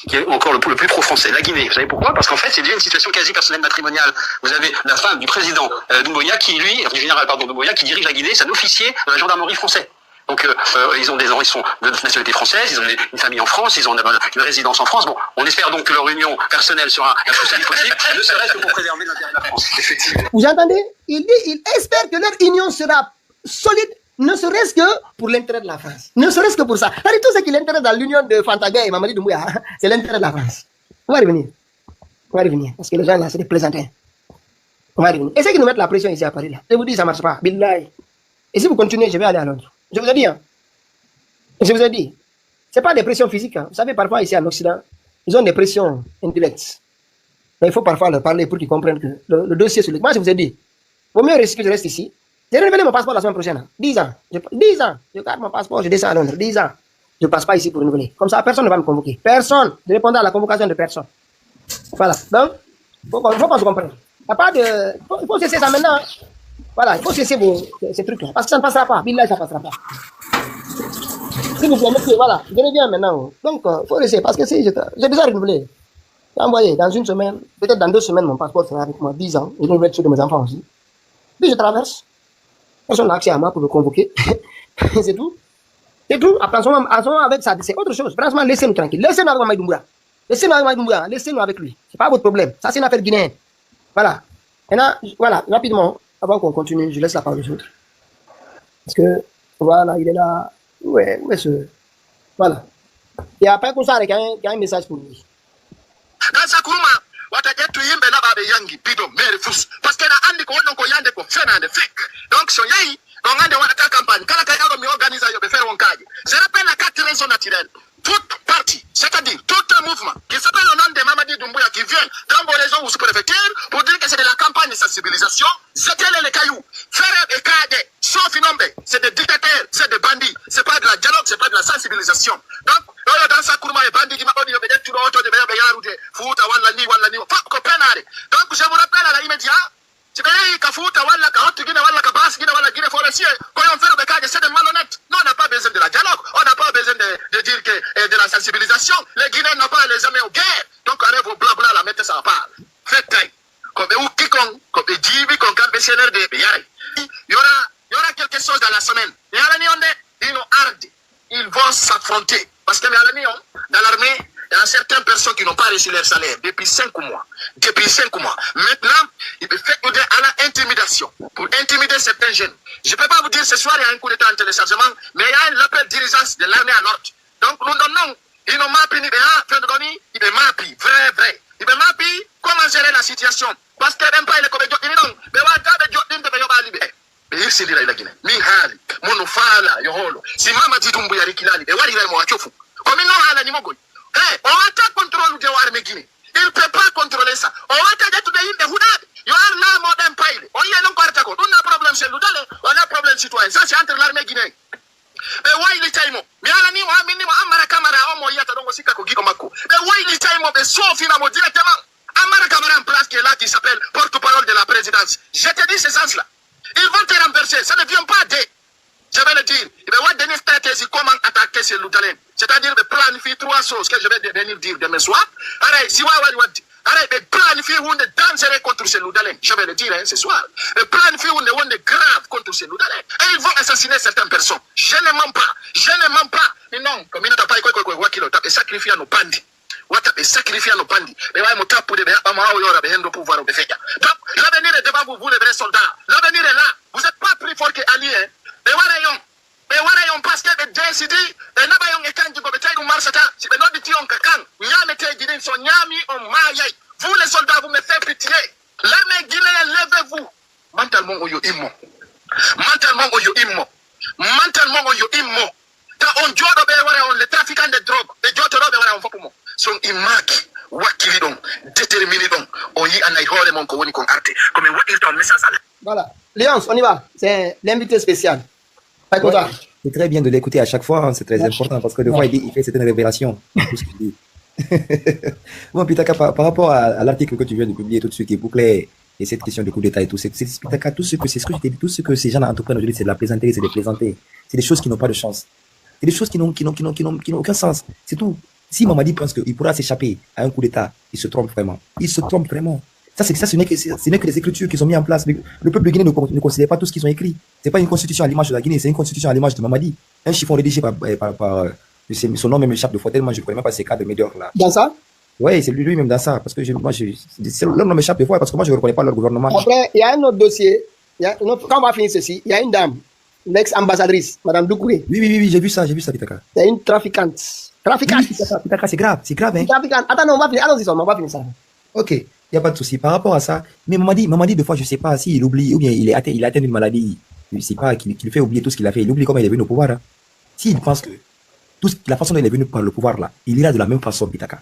qui est encore le plus pro-français, la Guinée. Vous savez pourquoi? Parce qu'en fait, c'est déjà une situation quasi personnelle matrimoniale. Vous avez la femme du président Doumbouya qui, du général Doumbouya, qui dirige la Guinée, c'est un officier de la gendarmerie française. Donc, ils ont ils sont de nationalité française, ils ont une famille en France, ils ont une résidence en France. Bon, on espère donc que leur union personnelle sera la plus solide possible, ne serait-ce que pour préserver l'intérêt de la France. Effectivement. Vous entendez? Il dit, il espère que leur union sera solide, Ne serait-ce que pour l'intérêt de la France. Ne serait-ce que pour ça. C'est-à-dire tout ce qui l'intéresse dans l'union de Fantagay et Mamadi Doumbouya, c'est l'intérêt de la France. On va revenir. On va revenir. Parce que les gens là, c'est des plaisantins. On va revenir. Et ceux qui nous mettent la pression ici à Paris, là, je vous dis, ça ne marche pas. Billahi. Et si vous continuez, je vais aller à Londres. Je vous ai dit, hein. Je vous ai dit. Ce n'est pas des pressions physiques. Hein. Vous savez, parfois ici en Occident, ils ont des pressions indirectes. Mais il faut parfois leur parler pour qu'ils comprennent que le dossier sur le... Moi, je vous ai dit, il vaut mieux risquer que je reste ici. J'ai renouvelé mon passeport la semaine prochaine. 10 ans. 10 ans. Je garde mon passeport, je descends à Londres. 10 ans. Je ne passe pas ici pour renouveler. Comme ça, personne ne va me convoquer. Personne. Je répondrai à la convocation de personne. Voilà. Donc, il faut qu'on se comprenne. Il n'y a pas de... Il faut cesser ça maintenant. Voilà. Il faut cesser ces trucs-là. Parce que ça ne passera pas. Billah, ça ne passera pas. Si vous plaît, monsieur, voilà. Je reviens maintenant. Donc, il faut laisser. Parce que si j'ai besoin de renouveler. J'ai envoyé dans une semaine, peut-être dans 2 semaines, mon passeport sera avec moi. 10 ans. Et je vais être sûr de mes enfants aussi. Puis je traverse. Personne n'a accès à moi pour me convoquer. C'est tout. C'est tout. Après, en ce moment, avec ça, c'est autre chose. Franchement, laissez-nous tranquille. Laissez-nous avec Mamadi Doumbouya. Laissez-nous avec Mamadi Doumbouya. Laissez-nous avec lui. C'est pas votre problème. Ça, c'est une affaire guinéenne. Voilà. Maintenant, voilà, rapidement, avant qu'on continue, je laisse la parole aux autres. Parce que, voilà, il est là. Où est ce... Voilà. Et après, comme ça, il y a un message pour lui. watajetu yimbe na babe yangi pido mere fus parce que na andi ko wonno ko yande ko fena de fek donc so yayi on ande wala ta campagne kala ka yago mi organise yo be faire wonkaji je rappelle la 4 raisons naturelles toute partie c'est-à-dire tout un mouvement qui s'appelle le nom de Mamadi Doumbouya qui vient dans vos régions ou sous-préfecture pour dire que c'est de la campagne de sensibilisation c'était les cailloux faire et cadre sauf nombre c'est des dictateurs c'est des bandits c'est pas de la dialogue c'est pas de la sensibilisation donc dans sa courma et bandits qui m'a dit de tout auto de yarude futa wala ni ko penare donc je vous rappelle à la immédiat c'est bien kafuta wala ka hotu gina wala ka bas gina wala gina forestier ko yon faire bekage c'est des malhonnêtes non on n'a pas besoin de la dialogue on n'a pas besoin de dire que de la sensibilisation les Guinéens n'ont pas les amis aux guerres donc allez vos blabla la mettez ça à part faites comme ou quiconque comme jibi comme campésionnaire de yare il y aura quelque chose dans la semaine yara ni onde dino ardi ils vont s'affronter parce que dans l'armée il y a certaines personnes qui n'ont pas reçu leur salaire depuis 5 mois. Depuis 5 mois. Maintenant, il peut faire à l'intimidation pour intimider certains jeunes. Je ne peux pas vous dire ce soir, il y a un coup d'état en téléchargement, mais il y a un appel dirigeance de l'armée à l'ordre. Donc, nous donnons, ils n'ont pas pris, il est mappé, vrai. Il est mappé, comment gérer la situation. Parce que même pas, il est comme Dieu, mais il s'est dit, il a Guinée. Mihali, Monofala, Yoholo. Si Mamadi Doumbouya Rikilali, et Wali Raimo Achofu. Comme il n'a pas Nimogoy. On va te contrôler de l'armée Guinée. Il ne peut pas contrôler ça. On va te dire de Houdad. Il y a là, modem paille. On y a un quartaco. On a un problème chez nous. On a un problème citoyen. Ça, c'est entre l'armée guinéenne. Mais ouais, il est taïmo. Mais à la nuit, moi, minimum, Amara Kamara, on m'a dit, on aussi kako Gigomako. Mais ouais, il est taïmo, mais sauf finalement directement. Amara Kamara en place qui est là, qui s'appelle porte-parole de la présidence. Je te dis ce sens-là. Ils vont te renverser. Ça ne vient pas de. Je vais le dire. Il va y avoir une stratégie comment attaquer ces Loudalen. C'est-à-dire de planifier 3 choses que je vais venir dire demain soir. Arrête, si arrête de planifier une dangereux contre ces Loudalen. Je vais le dire ce soir. De planifier une grave contre ces Loudalen. Et ils vont assassiner certaines personnes. Je ne mens pas. Je ne mens pas. Mais non, comme il n'a pas été sacrifié à nos bandits. Sacrifier nos bandits. Mais ouais, mon tape de pouvoir de faire. Donc, l'avenir est devant vous, vous les vrais soldats. L'avenir est là. Vous n'êtes pas plus fort qu'alliés. Mais voilà, parce que les décidés, les nabayons et quand tu peux mettre une marche à si les notes de Kakan, Yamete Guinée sont Yami en Mayaï. Vous les soldats, vous me faites pitié. L'armée guinéenne, levez-vous. Mentalement, oyo immo. Mentalement, oyo immo. Mentalement, oyo immo. Quand on joue le trafiquant de drogue, les joutes on fait pour moi. Sont imaki, wakili donc, déterminé donc. Oyi anaïhole mon kowoni kon arte. Comme il tombe message à. Voilà. Léonce, on y va. C'est l'invité spécial. Ouais, c'est très bien de l'écouter à chaque fois, hein, c'est très important parce que des fois il fait certaines révélations. Tout ce qu'il dit. Bon, Pitaka, par rapport à l'article que tu viens de publier tout de suite, qui est bouclé, et cette question de coup d'État et tout, Pitaka, tout ce que je t'ai dit, tout ce que ces gens entreprennent aujourd'hui, c'est de la plaisanterie, c'est des plaisanter. C'est des choses qui n'ont pas de chance. C'est des choses qui n'ont aucun sens. C'est tout. Si Mamadi pense qu'il pourra s'échapper à un coup d'État, il se trompe vraiment. Il se trompe vraiment. Ça, ce n'est que les écritures qu'ils ont mis en place. Le peuple guinéen ne considère pas tout ce qu'ils ont écrit. C'est pas une constitution à l'image de la Guinée, c'est une constitution à l'image de Mamadi. Un chiffon rédigé par son nom même échappe de fois tellement je ne connais même pas ces cas de médiocres là. Dans ça? Oui, c'est lui-même dans ça. Parce que leur nom m'échappe de fois parce que moi je ne reconnais pas leur gouvernement. Après, il y a un autre dossier. Quand on va finir ceci, il y a une dame l'ex-ambassadrice, Madame Doucouré. Oui, j'ai vu ça, Pitaka. C'est une trafiquante. Trafiquante. Oui, Pitaka, c'est grave, hein. Trafiquante. Attends, non, on va finir. Allons-y, on va finir ça. Ok, il n'y a pas de souci. Par rapport à ça, mais maman dit des fois, je ne sais pas s'il oublie, ou bien il atteint une maladie, je ne sais pas, qu'il fait oublier tout ce qu'il a fait. Il oublie comment il est venu au pouvoir. Hein. S'il pense que la façon dont il est venu par le pouvoir, là, il ira de la même façon, Pitaka.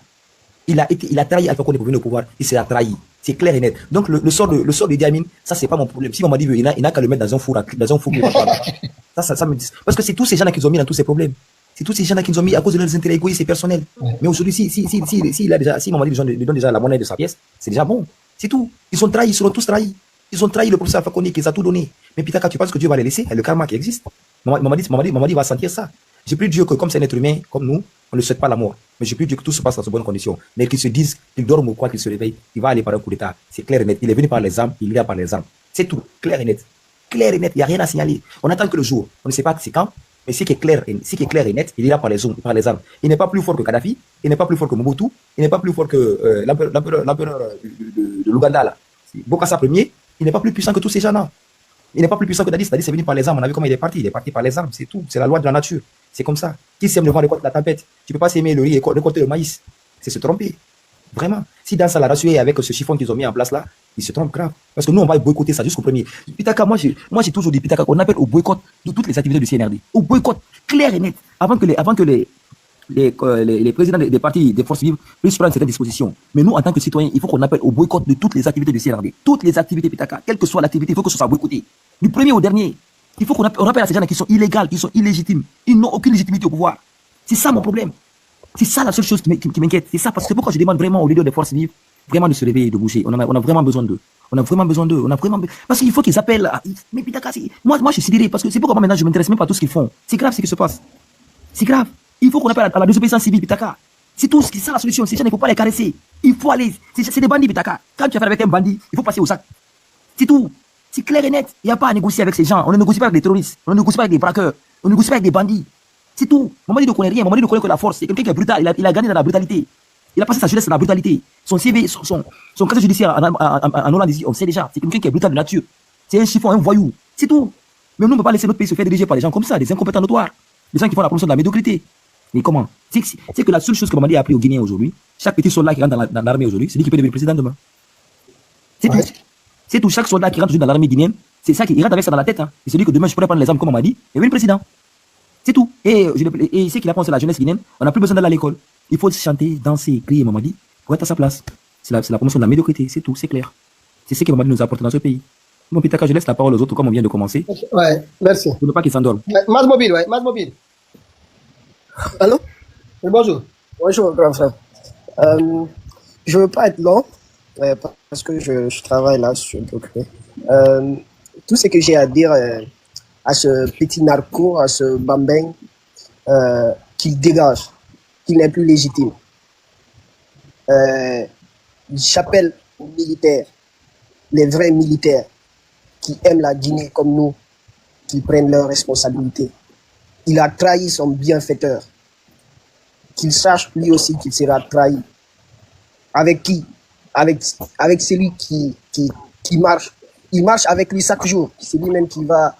Il a trahi Alpha Condé pour venir au pouvoir, il s'est trahi. C'est clair et net. Donc, le sort de Idi Amin, ça, c'est pas mon problème. Si maman dit il n'a qu'à le mettre dans un four, ça me dit. Parce que c'est tous ces gens-là qui ont mis dans tous ces problèmes. C'est tous ces gens-là qui nous ont mis à cause de leurs intérêts égoïstes et personnels. Ouais. Mais aujourd'hui, si Mamadi lui donne déjà la monnaie de sa pièce, c'est déjà bon. C'est tout. Ils sont trahis, ils seront tous trahis. Ils ont trahi le professeur Alpha Condé qui les a tout donné. Mais Pitaka, tu penses que Dieu va les laisser? Le karma qui existe. Mamadi va sentir ça. J'ai plus Dieu que comme c'est un être humain, comme nous, on ne souhaite pas la mort. Mais j'ai plus Dieu que tout se passe dans de bonnes conditions. Mais qu'ils se disent, qu'ils dorment ou quoi, qu'ils se réveillent, il va aller par un coup d'état. C'est clair et net. Il est venu par les armes, il ira par les armes. C'est tout. Clair et net. Clair et net. Il n'y a rien à signaler. On attend que le jour. On ne sait pas c'est quand. Mais ce qui est clair et net, il ira par les armes. Il n'est pas plus fort que Kadhafi, il n'est pas plus fort que Mobutu, il n'est pas plus fort que l'empereur de l'Ouganda, là. Bokassa Ier, il n'est pas plus puissant que tous ces gens-là. Il n'est pas plus puissant que Dadis. Dadis est venu par les armes. On a vu comment il est parti par les armes, c'est tout. C'est la loi de la nature. C'est comme ça. Qui sème le vent récolte la tempête. Tu ne peux pas s'aimer le riz et récolter le maïs. C'est se tromper. Vraiment. Si dans ça la rassuré avec ce chiffon qu'ils ont mis en place là, ils se trompent grave. Parce que nous, on va boycotter ça jusqu'au premier. Pitaka, moi j'ai toujours dit, Pitaka, qu'on appelle au boycott de toutes les activités du CNRD. Au boycott, clair et net. Avant que les présidents des partis, des forces vives puissent prendre certaines dispositions. Mais nous, en tant que citoyens, il faut qu'on appelle au boycott de toutes les activités du CNRD. Toutes les activités, Pitaka, quelle que soit l'activité, il faut que ce soit boycotté. Du premier au dernier. Il faut qu'on rappelle à ces gens qui sont illégaux, qui sont illégitimes. Ils n'ont aucune légitimité au pouvoir. C'est ça mon problème. C'est ça la seule chose qui m'inquiète. C'est ça, parce que c'est pourquoi je demande vraiment aux leaders des forces vives vraiment de se réveiller et de bouger. On a vraiment besoin d'eux. Parce qu'il faut qu'ils appellent. Mais Pitaka, moi je suis sidéré, parce que c'est pourquoi moi maintenant je ne m'intéresse même pas à tout ce qu'ils font. C'est grave ce qui se passe. C'est grave. Il faut qu'on appelle à la désobéissance civile, Pitaka. C'est tout, c'est ça la solution. Ces gens, il ne faut pas les caresser. Il faut aller. C'est des bandits, Pitaka. Quand tu as fait avec un bandit, il faut passer au sac. C'est tout. C'est clair et net. Il n'y a pas à négocier avec ces gens. On ne négocie pas avec des terroristes. On ne négocie pas avec des braqueurs. On ne négocie pas avec des bandits. C'est tout. Mamadi ne connaît rien. Mamadi ne connaît que la force. C'est quelqu'un qui est brutal. Il a gagné dans la brutalité. Il a passé sa jeunesse dans la brutalité. Son CV, son casier judiciaire en Hollande, on sait déjà. C'est quelqu'un qui est brutal de nature. C'est un chiffon, un voyou. C'est tout. Mais nous, on ne peut pas laisser notre pays se faire diriger par des gens comme ça, des incompétents notoires. Des gens qui font la promotion de la médiocrité. Mais comment? C'est que la seule chose que Mamadi a appris aux Guinéens aujourd'hui, chaque petit soldat qui rentre dans l'armée aujourd'hui, c'est lui qui peut devenir président demain. C'est tout. C'est tout. Chaque soldat qui rentre dans l'armée guinéenne, c'est ça qui rentre avec ça dans la tête. Hein. Et c'est lui que demain je pourrais prendre les armes comme on m'a dit et devenir président. C'est tout. Et c'est qu'il a pensé à la jeunesse guinéenne, on n'a plus besoin d'aller à l'école. Il faut chanter, danser, crier, Mamadi, pour être à sa place. C'est la promotion de la médiocrité, c'est tout, c'est clair. C'est ce que Mamadi nous apporte dans ce pays. Mon Pitaka, je laisse la parole aux autres comme on vient de commencer. Ouais, merci. Pour ne pas qu'ils s'endorment. Mas Mobile, ouais, Mas Mobile. Allô? Oui, bonjour. Bonjour, grand frère. Je ne veux pas être long, parce que je travaille là sur le document. Tout ce que j'ai à dire à ce petit narco, à ce bambin, qu'il dégage, qu'il n'est plus légitime. J'appelle aux militaires, les vrais militaires, qui aiment la Guinée comme nous, qui prennent leurs responsabilités. Il a trahi son bienfaiteur. Qu'il sache lui aussi qu'il sera trahi. Avec qui? Avec celui qui marche. Il marche avec lui chaque jour. C'est lui-même qui va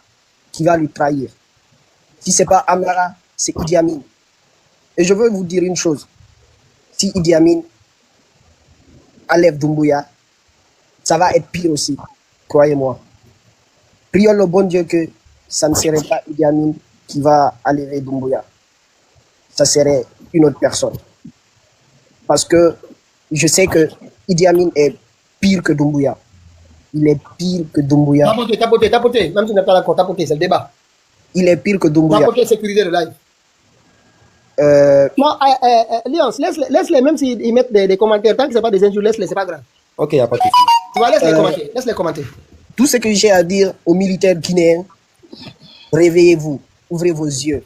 lui trahir. Si ce n'est pas Amara, c'est Idi Amin. Et je veux vous dire une chose. Si Idi Amin enlève Doumbouya, ça va être pire aussi. Croyez-moi. Prions le bon Dieu que ça ne serait pas Idi Amin qui va enlever Doumbouya. Ça serait une autre personne. Parce que je sais que Idi Amin est pire que Doumbouya. Il est pire que Doumbouya. Tapoter. Même si tu n'es pas d'accord, tapoter, c'est le débat. Il est pire que Doumbouya. Tapoter, sécuriser le live. Non, Léon, laisse-les, même s'ils mettent des commentaires, tant que ce n'est pas des injures, laisse-les, c'est pas grave. Ok, il n'y a pas de souci. Tu vas laisse-les commenter. Tout ce que j'ai à dire aux militaires guinéens, réveillez-vous, ouvrez vos yeux.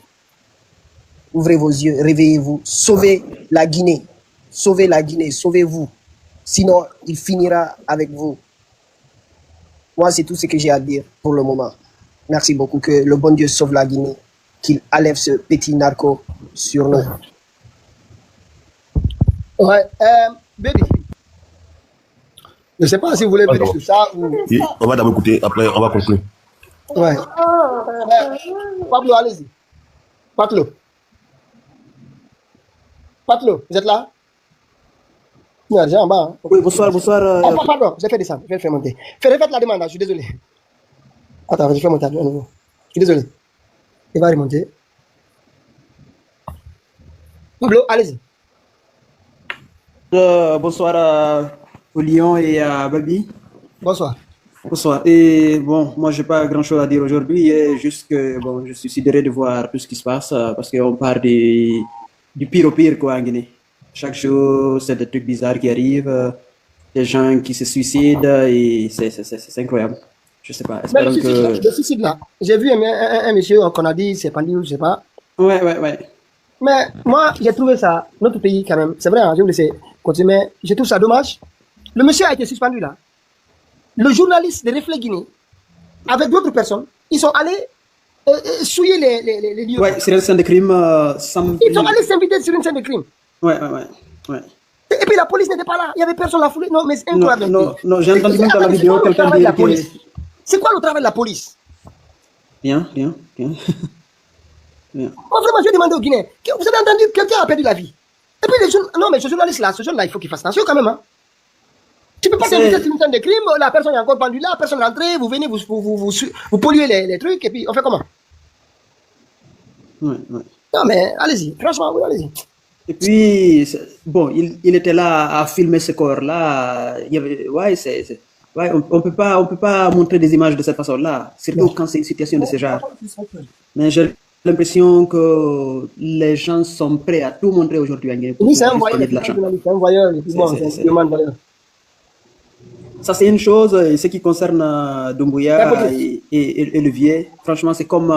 Ouvrez vos yeux, réveillez-vous, sauvez la Guinée. Sauvez la Guinée, sauvez-vous. Sinon, il finira avec vous. Moi, c'est tout ce que j'ai à dire pour le moment. Merci beaucoup. Que le bon Dieu sauve la Guinée. Qu'il enlève ce petit narco sur nous. Ouais, baby. Je ne sais pas si vous voulez venir sur ça ou... On va d'abord écouter, après on va conclure. Ouais. Pablo, allez-y. Pablo, vous êtes là? Non, déjà en bas. Hein. Oui, bonsoir, bonsoir. Pardon, j'ai fait descendre, je vais faire monter. Faites la demande, je suis désolé. Attends, je fais monter à nouveau. Je suis désolé. Il va remonter. Pablo, allez-y. Bonsoir au Lion et à Babi. Bonsoir. Bonsoir. Et bon, moi, j'ai pas grand-chose à dire aujourd'hui. Juste que bon, je suis sidéré de voir tout ce qui se passe parce qu'on parle du pire au pire, quoi, en Guinée. Chaque jour, c'est des trucs bizarres qui arrivent, des gens qui se suicident et c'est incroyable. Je sais pas. Mais le suicide là, j'ai vu un monsieur qu'on a dit, c'est pendu, je sais pas. Ouais. Mais moi, j'ai trouvé ça, notre pays quand même, c'est vrai, hein, je vous laisse continuer, mais je trouve ça dommage. Le monsieur a été suspendu là. Le journaliste de Reflet Guinée, avec d'autres personnes, ils sont allés souiller les lieux. Ouais, c'est une scène de crime Ils sont allés s'inviter sur une scène de crime. Ouais. Et puis la police n'était pas là, il y avait personne à fouler. Non, mais c'est incroyable. Non, j'ai entendu dans la vidéo quelqu'un dire que... C'est quoi le travail de la police? Rien. Moi, vraiment, je vais demander aux Guinéens. Vous avez entendu, quelqu'un a perdu la vie. Et puis, non, mais ce journaliste-là, il faut qu'il fasse attention quand même. Hein. Tu ne peux pas t'inviter sur une scène de crime, la personne est encore pendue là, personne n'est entrée, vous venez, vous polluez les trucs, et puis on fait comment? Ouais. Non, mais allez-y, franchement, oui, allez-y. Et puis, bon, il était là à filmer ce corps-là. Il y avait, on peut pas montrer des images de cette façon-là, surtout quand c'est une situation de ce genre. Mais j'ai l'impression que les gens sont prêts à tout montrer aujourd'hui en Guinée. Oui, c'est un voyeur, Ça, c'est une chose. Et ce qui concerne Doumbouya et le vieux, franchement, c'est comme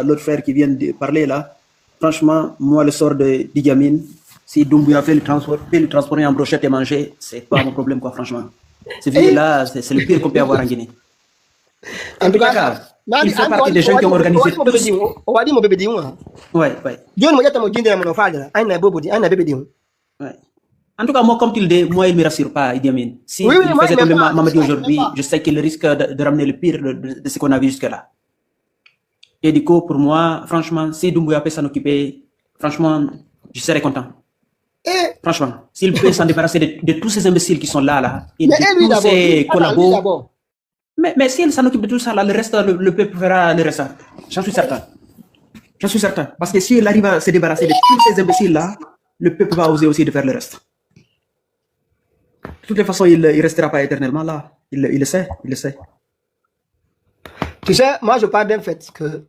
l'autre frère qui vient de parler là. Franchement, moi, le sort de Idi Amin, si Doumbouya fait le transporter en brochette et manger, c'est pas mon problème, quoi, franchement. Ce vieux-là, c'est le pire qu'on peut avoir en Guinée. En tout cas, il fait partie des gens qui ont organisé tout. On va dire mon bébé Dion. Ouais. En tout cas, moi, comme tu le dis, moi, il ne me rassure pas, Idi Amin. Si il faisait tomber Mamadi aujourd'hui, je sais qu'il risque de ramener le pire de ce qu'on a vu jusque-là. Et du coup, pour moi, franchement, si Doumbouya peut s'en occuper, franchement, je serais content. Franchement, s'il peut s'en débarrasser de tous ces imbéciles qui sont là, et de tous ces collabos. Mais s'il s'en occupe de tout ça, là, le reste, le peuple fera le reste. J'en suis certain. Parce que s'il arrive à se débarrasser de tous ces imbéciles-là, le peuple va oser aussi de faire le reste. De toutes les façons, il ne restera pas éternellement là. Il le sait. Tu sais, moi, je parle d'un fait que...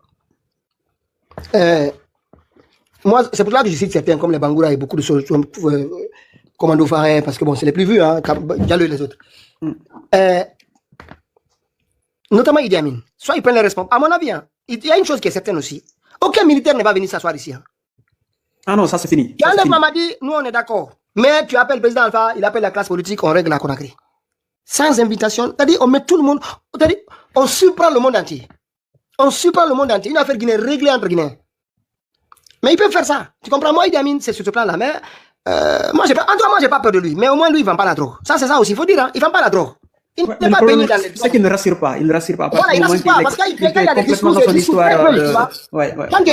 moi, c'est pour ça que je cite certains comme les Bangoura et beaucoup de choses, Commando Farin, parce que bon, c'est les plus vus, hein, Diallo et les autres. Notamment Idi Amin. Soit ils prennent les responsabilités. À mon avis, hein, il y a une chose qui est certaine aussi. Aucun militaire ne va venir s'asseoir ici. Hein. Ah non, ça c'est fini. Tu enlèves Mamadi, nous on est d'accord. Mais tu appelles le président Alpha, il appelle la classe politique, on règle la Conakry. Sans invitation, c'est-à-dire on met tout le monde, c'est-à-dire on surprend le monde entier. Une affaire guinéenne réglée entre Guinéens. Mais ils peuvent faire ça. Tu comprends? Moi, Idi Amin, c'est sur ce plan-là. Mais moi, j'ai pas peur de lui. Mais au moins, lui, il ne vend pas la drogue. Ça, c'est ça aussi. Il faut dire, hein, il ne vend pas la drogue. Il n'est pas baigné dans les... C'est qu'il ne rassure pas. Il ne rassure pas. Voilà, il ne rassure pas. Parce qu'il y a des discours, tu vois. Quand tu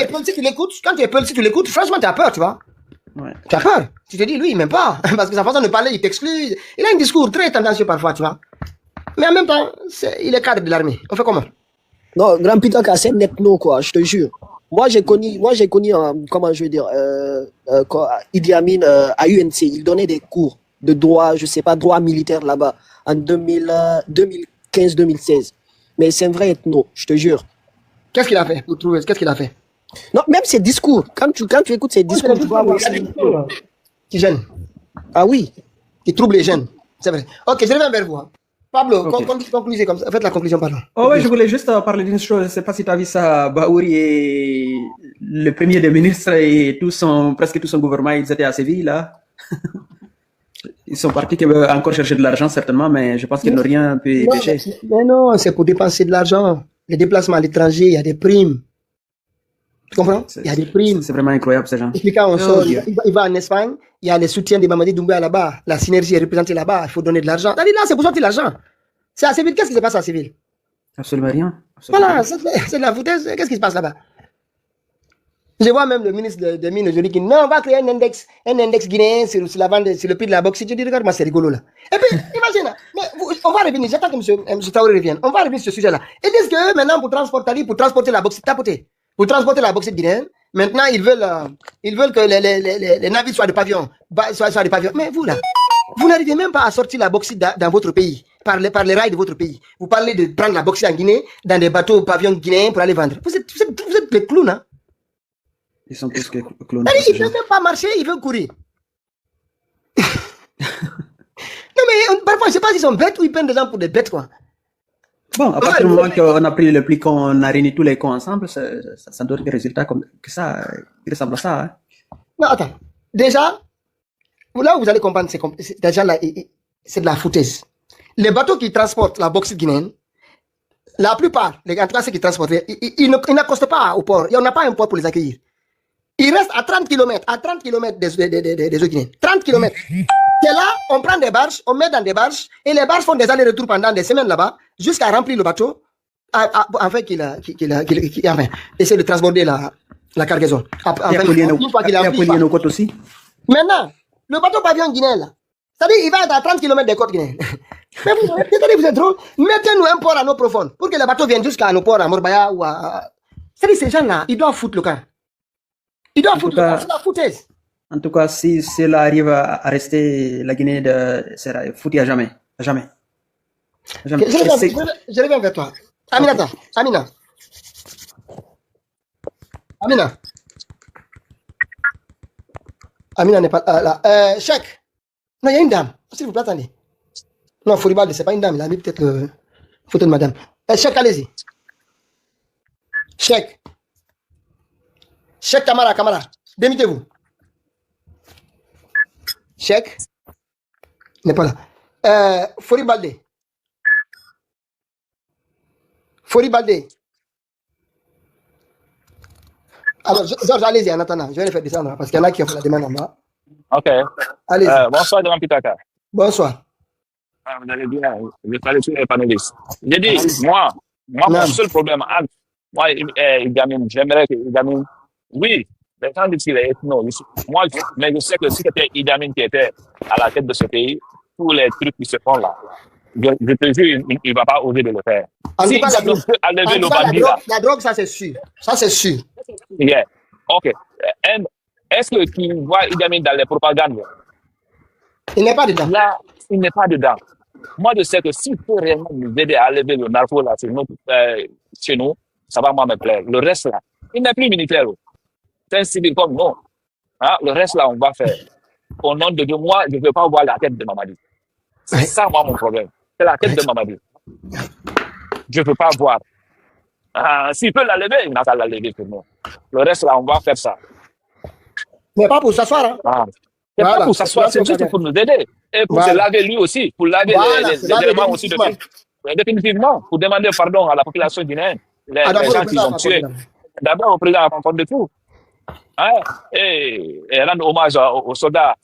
es politique, tu l'écoutes, franchement, tu as peur, tu vois. Ouais. Tu as peur. Tu te dis, lui, il m'aime pas. Parce que sa façon de parler, il t'exclut. Il a un discours très tendancieux parfois, tu vois. Mais en même temps, il est cadre de l'armée. On fait comment? Non, Grand Pitaka, c'est nettement, quoi, je te jure. Moi, j'ai connu, comment je vais dire, Idi Amin à UNC. Il donnait des cours de droit, je sais pas, droit militaire là-bas, en 2015-2016. Mais c'est un vrai ethno, je te jure. Qu'est-ce qu'il a fait? Vous trouvez? Qu'est-ce qu'il a fait? Non, même ses discours. Quand tu écoutes ses discours, tu vois. Qui gêne. Ah oui. Qui trouble les jeunes. C'est vrai. Ok, je reviens vers vous. Hein. Pablo, conclusez comme ça. Faites la conclusion, pardon. Oh oui, je voulais juste parler d'une chose. Je ne sais pas si tu as vu ça. Baouri et le premier des ministres et presque tout son gouvernement, ils étaient à Séville, là. Ils sont partis encore chercher de l'argent, certainement, mais je pense qu'ils n'ont rien pu pêcher. Mais non, c'est pour dépenser de l'argent. Les déplacements à l'étranger, il y a des primes. Tu comprends? Il y a des primes. C'est vraiment incroyable, ces gens. Et puis quand on sort, il va en Espagne, il y a les soutiens de Mamadi Doumbouya là-bas. La synergie est représentée là-bas. Il faut donner de l'argent. Là, c'est pour sortir l'argent. C'est à Séville. Qu'est-ce qui se passe à Séville? Absolument rien. Absolument Voilà, rien. c'est de la foutaise. Qu'est-ce qui se passe là-bas? Je vois même le ministre des Mines aujourd'hui qui dit non, on va créer un index guinéen sur la vente, sur le prix de la bauxite. Je dis, regarde, moi, c'est rigolo là. Et puis, imagine, mais on va revenir, j'attends que M. Traoré revienne. On va revenir sur ce sujet-là. Ils disent que maintenant, pour transporter la bauxite, tapoter, pour transporter la bauxite guinéenne, maintenant, ils veulent que les navires soient de pavillon. Soient de pavillon. Mais vous là, vous n'arrivez même pas à sortir la bauxite dans votre pays, par les rails de votre pays. Vous parlez de prendre la bauxite en Guinée, dans des bateaux pavillons guinéens pour aller vendre. Vous êtes des clowns, hein? Ils sont plus que clones. Il ne veut même pas marcher, il veut courir. Non, mais parfois, je ne sais pas s'ils sont bêtes ou ils prennent des gens pour des bêtes, quoi. Bon, à partir du moment qu'on a pris le pli, qu'on a réuni tous les cons ensemble, ça donne des résultats comme que ça, qui ressemblent à ça. Hein. Non, attends. Déjà, là où vous allez comprendre, déjà là, c'est de la foutaise. Les bateaux qui transportent la bauxite guinéenne, la plupart, en tout cas ceux qui transportent, ils n'accostent pas au port. Il n'y en a pas un port pour les accueillir. Ils restent à 30 km des eaux guinéennes. 30 km. C'est là, on prend des barges, on met dans des barges, et les barges font des allers-retours pendant des semaines là-bas, jusqu'à remplir le bateau, afin qu'il essaie de transborder la cargaison. Une fois qu'il a rempli nos côtes aussi. Maintenant, le bateau pavillon guinéen là, c'est-à-dire il va être à 30 km des côtes guinéennes. Mais vous êtes drôle, mettez-nous un port à l'eau profonde, pour que les bateaux viennent jusqu'à nos ports à Morbaya ou à... C'est-à-dire ces gens-là, ils doivent foutre le camp. Ils doivent foutre le camp, c'est la foutaise. En tout cas, si cela arrive à rester, la Guinée sera foutue à jamais. À jamais. À jamais. Je reviens vers toi. Aminata, Amina. Amina n'est pas là. Cheikh. Non, il y a une dame. S'il vous plaît, attendez. Non, Fouribalde, c'est pas une dame. Il a mis peut-être le photo de madame. Cheikh, allez-y. Cheikh. Cheikh Kamara. Démitez-vous. Cheikh. N'est pas là. Fouribalde. Alors, Georges, allez-y en attendant. Je vais les faire descendre parce qu'il y en a qui ont fait la demande en bas. Ok. Allez-y. Bonsoir, Grand Pitaka. Bonsoir. Vous allez bien. Je salue tous les panélistes. J'ai dit, moi, mon seul problème, moi, j'aimerais que Idi Amin, oui, les gens disent qu'il est ethno. Moi, mais je sais que si c'était Idi Amin qui était à la tête de ce pays, tous les trucs qui se font là, je te jure, il ne va pas oser de le faire. Si la drogue, ça c'est sûr. Ça c'est sûr. Yeah. Ok. Est-ce que tu vois Idi Amin dans les propagandes? Il n'est pas dedans. Là, il n'est pas dedans. Moi, je sais que s'il peut réellement nous aider à lever le narco là, chez nous, ça va moi me plaire. Le reste là, il n'est plus militaire. C'est un civil comme nous. Hein? Le reste là, on va faire. Au nom de Dieu, moi, je ne veux pas voir la tête de Mamadi. C'est ça, moi, mon problème. C'est la tête de Mamadi. Je ne veux pas voir. S'il peut la lever, il n'a qu'à la lever pour nous. Le reste là, on va faire ça. Mais pas pour s'asseoir. Hein? C'est pas pour s'asseoir, c'est juste pour nous aider. Et pour se laver lui aussi, pour laver les éléments aussi définitivement, pour demander pardon à la population guinéenne, les gens qui ont tué. D'abord au président avant de tout. Hein? Et rendre hommage aux soldats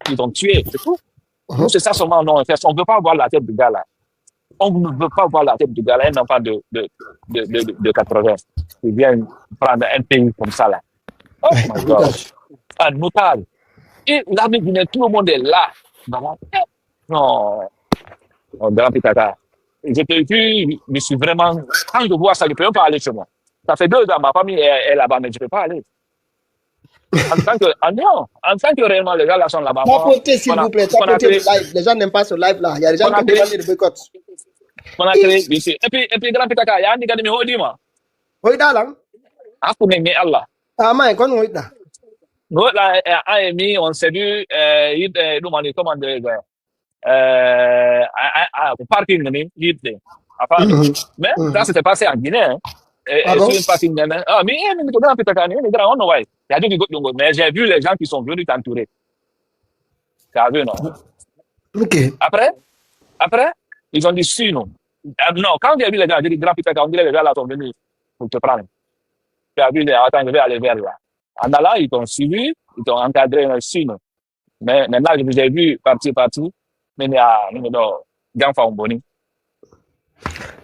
qui ont tué, c'est tout. Nous, c'est ça seulement, non. On ne veut pas voir la tête du gars là. On ne veut pas voir la tête du gars là, un enfant de 80 qui vient prendre un pays comme ça là. Oh my God. Un otage. Et l'armée guinéenne, tout le monde est là. Non. Grand Pitaka. Je te dis, je suis vraiment. Quand je vois ça, je ne peux même pas aller chez moi. Ça fait 2 ans, ma famille est là-bas, mais je ne peux pas aller. En tant que réellement les gens là sont là-bas. Tapotez, s'il vous plaît, tapotez le live. Les gens n'aiment pas ce live là. Il y a des gens qui demandent de boycott. On a créé ici. Et puis, Grand Pitaka, il y a un gars qui me dit, moi. Oui, là. Ah, pour m'aimer Allah. Ah, mais quand on est là. Nous, là, à Amy, on s'est vu, nous, on est commandé, parking, mais ça s'était passé en Guinée, hein. Sur une parking, mais j'ai vu les gens qui sont venus t'entourer. Tu as vu, non? Ok. Après, ils ont dit si, non. Non, quand j'ai vu les gens, j'ai dit, Grand Pitaka, on dirait les gens là sont venus pour te prendre. Tu as vu, attends, je vais aller vers là. En allant, ils t'ont suivi, ils t'ont encadré dans le sud. Mais maintenant, je vous ai vu partir, mais il y a Gamfa Omboni.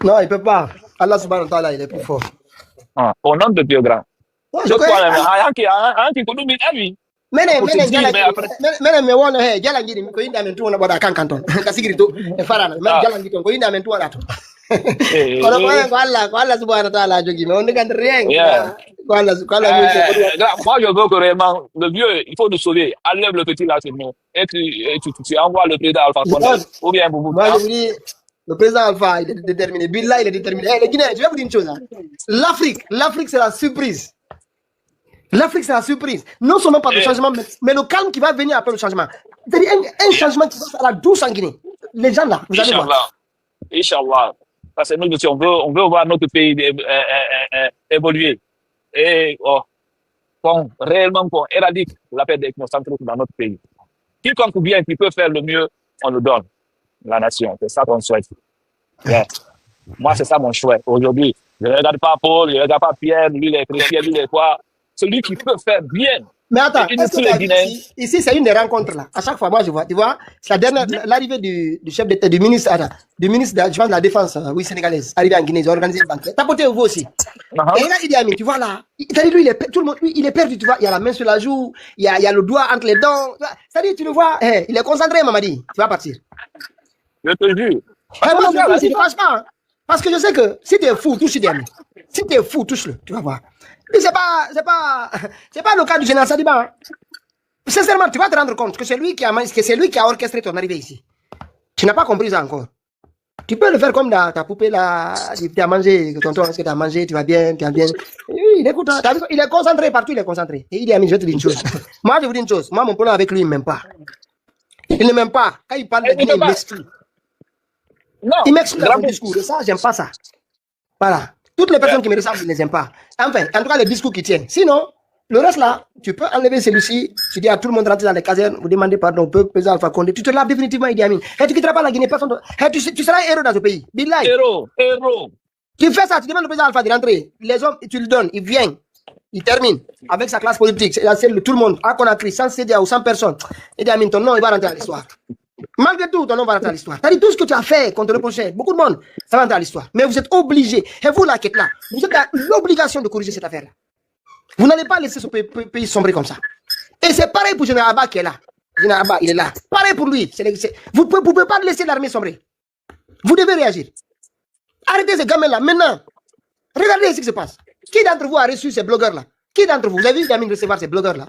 Non, il ne peut pas. Allah subhanahu wa ta'ala, il est plus fort. Au nom de Dieu grand. Ouais, je connais. Moi, je veux que réellement, le vieux, il faut nous sauver. Enlève le petit là sur nous. Et tu envoies le président Alpha Condé. Ou bien Boubou. Moi, je vous dis, le président Alpha, il est déterminé. Billah, il est déterminé. Les Guinéens, je vais vous dire une chose. Hein. L'Afrique, c'est la surprise. L'Afrique, c'est la surprise. Non seulement par le changement, mais le calme qui va venir après le changement. C'est-à-dire un changement qui va faire la douce en Guinée. Les gens là, vous allez voir. Inch'Allah. Parce que nous aussi, on veut voir notre pays évoluer. Et réellement qu'on éradique la paix d'ethnocentralisme dans notre pays. Quiconque bien qui peut faire le mieux, on le donne. La nation. C'est ça qu'on souhaite. Yeah. Moi, c'est ça mon choix. Aujourd'hui, je ne regarde pas Paul, je ne regarde pas Pierre, lui, il est chrétien, lui, il est quoi. Celui qui peut faire bien. Mais attends, ici, c'est une des rencontres là. À chaque fois, moi, je vois, tu vois, c'est l'arrivée du chef d'État, du ministre de la Défense, oui, sénégalaise, arrivé en Guinée, ils ont organisé une banquette. Tapotez vous aussi. Et là, Idi Amin, tu vois là, lui, tout le monde, lui, il est perdu, tu vois, il y a la main sur la joue, il y a le doigt entre les dents. C'est-à-dire, tu le vois, il est concentré, Mamadi, tu vas partir. Je te jure. Moi, je ne passe pas. Parce que je sais que si tu es fou, touche Idi Amin. Si tu es fou, touche-le, tu vas voir. C'est pas le cas du général Sadiba. Hein. Sincèrement, tu vas te rendre compte que c'est lui qui a orchestré ton arrivée ici. Tu n'as pas compris ça encore. Tu peux le faire comme ta poupée là, tu as mangé, tonton, est-ce que tu as mangé, tu vas bien, tu vas bien. Il écoute, il est concentré partout, il est concentré. Et il dit, je vais te dire une chose. Moi, je vous dis une chose. Moi, mon problème avec lui, il ne m'aime pas. Il ne m'aime pas. Quand il parle de Guinée, il m'exclut. Il m'exclut dans son discours. Et ça, j'aime pas ça. Voilà. Toutes les personnes qui me ressemblent, je ne les aime pas. Enfin, en tout cas, les discours qui tiennent. Sinon, le reste là, tu peux enlever celui-ci, tu dis à tout le monde de rentrer dans les casernes, vous demandez pardon au peuple, président Alpha Condé, tu te laves définitivement Idi Amin. Et tu ne quitteras pas la Guinée, personne. Tu seras un héros dans ce pays. Billahi. Héros. Tu fais ça, tu demandes au président Alpha de rentrer. Les hommes, tu le donnes, il vient, il termine avec sa classe politique, c'est tout le monde, à Conakry, sans CDA ou sans personne. Idi Amin, ton nom, il va rentrer à l'histoire. Malgré tout, ton nom va rentrer à l'histoire. C'est-à-dire tout ce que tu as fait contre le prochain, beaucoup de monde, ça va rentrer à l'histoire. Mais vous êtes obligé, et vous là qui êtes là, vous êtes l'obligation de corriger cette affaire-là. Vous n'allez pas laisser ce pays sombrer comme ça. Et c'est pareil pour Général Abba qui est là. Général Abba, il est là. Pareil pour lui. Vous ne pouvez pas laisser l'armée sombrer. Vous devez réagir. Arrêtez ces gamins-là maintenant. Regardez ce qui se passe. Qui d'entre vous a reçu ces blogueurs-là? Qui d'entre vous? Vous avez vu Damien recevoir ces blogueurs-là?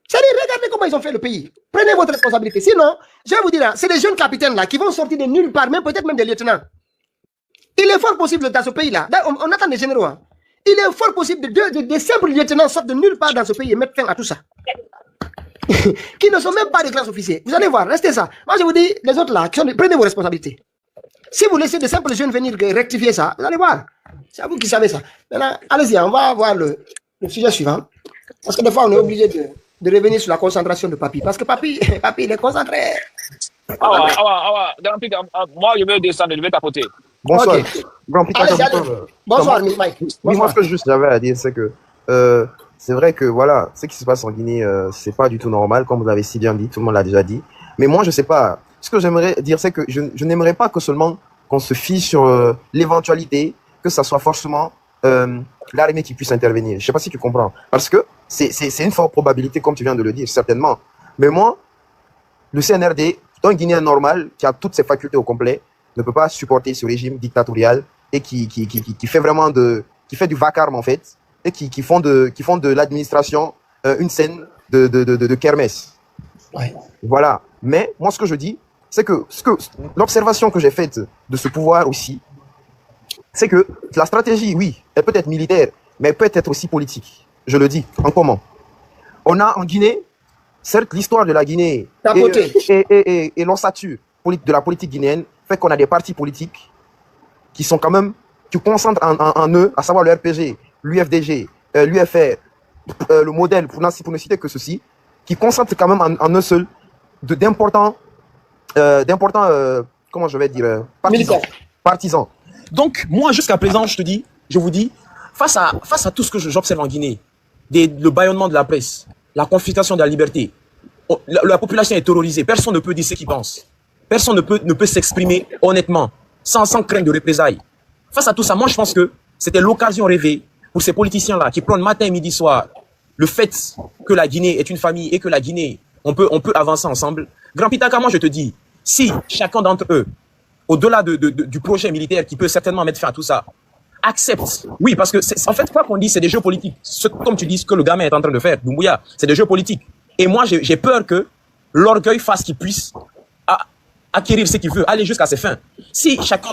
C'est-à-dire, regardez comment ils ont fait le pays. Prenez votre responsabilité. Sinon, je vais vous dire, c'est des jeunes capitaines là qui vont sortir de nulle part, même peut-être même des lieutenants. Il est fort possible dans ce pays-là. On attend des généraux. Hein. Il est fort possible des simples lieutenants sortent de nulle part dans ce pays et mettent fin à tout ça. Qui ne sont même pas des classes officiers. Vous allez voir, restez ça. Moi, je vous dis, les autres là, prenez vos responsabilités. Si vous laissez de simples jeunes venir rectifier ça, vous allez voir. C'est à vous qui savez ça. Maintenant, allez-y, on va voir le sujet suivant. Parce que des fois, on est obligé de revenir sur la concentration de Papi. Parce que Papi, il est concentré. Moi, je veux descendre, je vais tapoter. Bonsoir. Okay. Bonsoir, Mike. Moi, ce que juste j'avais à dire, c'est que c'est vrai que voilà, ce qui se passe en Guinée, c'est pas du tout normal, comme vous l'avez si bien dit, tout le monde l'a déjà dit. Mais moi, je sais pas. Ce que j'aimerais dire, c'est que je n'aimerais pas que seulement qu'on se fie sur l'éventualité que ça soit forcément l'armée qui puisse intervenir. Je sais pas si tu comprends. Parce que c'est une forte probabilité, comme tu viens de le dire, certainement. Mais moi, le CNRD, un Guinéen normal qui a toutes ses facultés au complet, ne peut pas supporter ce régime dictatorial et qui fait vraiment qui fait du vacarme en fait et qui font de l'administration une scène de kermesse. Ouais. Voilà. Mais moi, ce que je dis, c'est que l'observation que j'ai faite de ce pouvoir aussi, c'est que la stratégie, oui, elle peut être militaire, mais elle peut être aussi politique. Je le dis. En comment? On a en Guinée, certes, l'histoire de la Guinée et l'ossature de la politique guinéenne fait qu'on a des partis politiques qui sont quand même, qui concentrent en eux, à savoir le RPG, l'UFDG, l'UFR, le modèle, pour ne citer que ceci, qui concentrent quand même en eux seuls d'importants, comment je vais dire, partisans. Donc, moi, jusqu'à présent, je vous dis, face à tout ce que j'observe en Guinée, le bâillonnement de la presse, la confiscation de la liberté, la population est terrorisée, personne ne peut dire ce qu'il pense. Personne ne peut s'exprimer honnêtement. sans crainte de représailles. Face à tout ça, moi je pense que c'était l'occasion rêvée pour ces politiciens-là qui prennent matin, midi, soir le fait que la Guinée est une famille et que la Guinée, on peut avancer ensemble. Grand Pitaka, moi je te dis, si chacun d'entre eux, au-delà du projet militaire qui peut certainement mettre fin à tout ça, accepte. Oui, parce que en fait, quoi qu'on dise, c'est des jeux politiques. Comme tu dis, ce que le gamin est en train de faire, Doumbouya, c'est des jeux politiques. Et moi, j'ai peur que l'orgueil fasse qu'il puisse acquérir ce qu'il veut, aller jusqu'à ses fins. Si chacun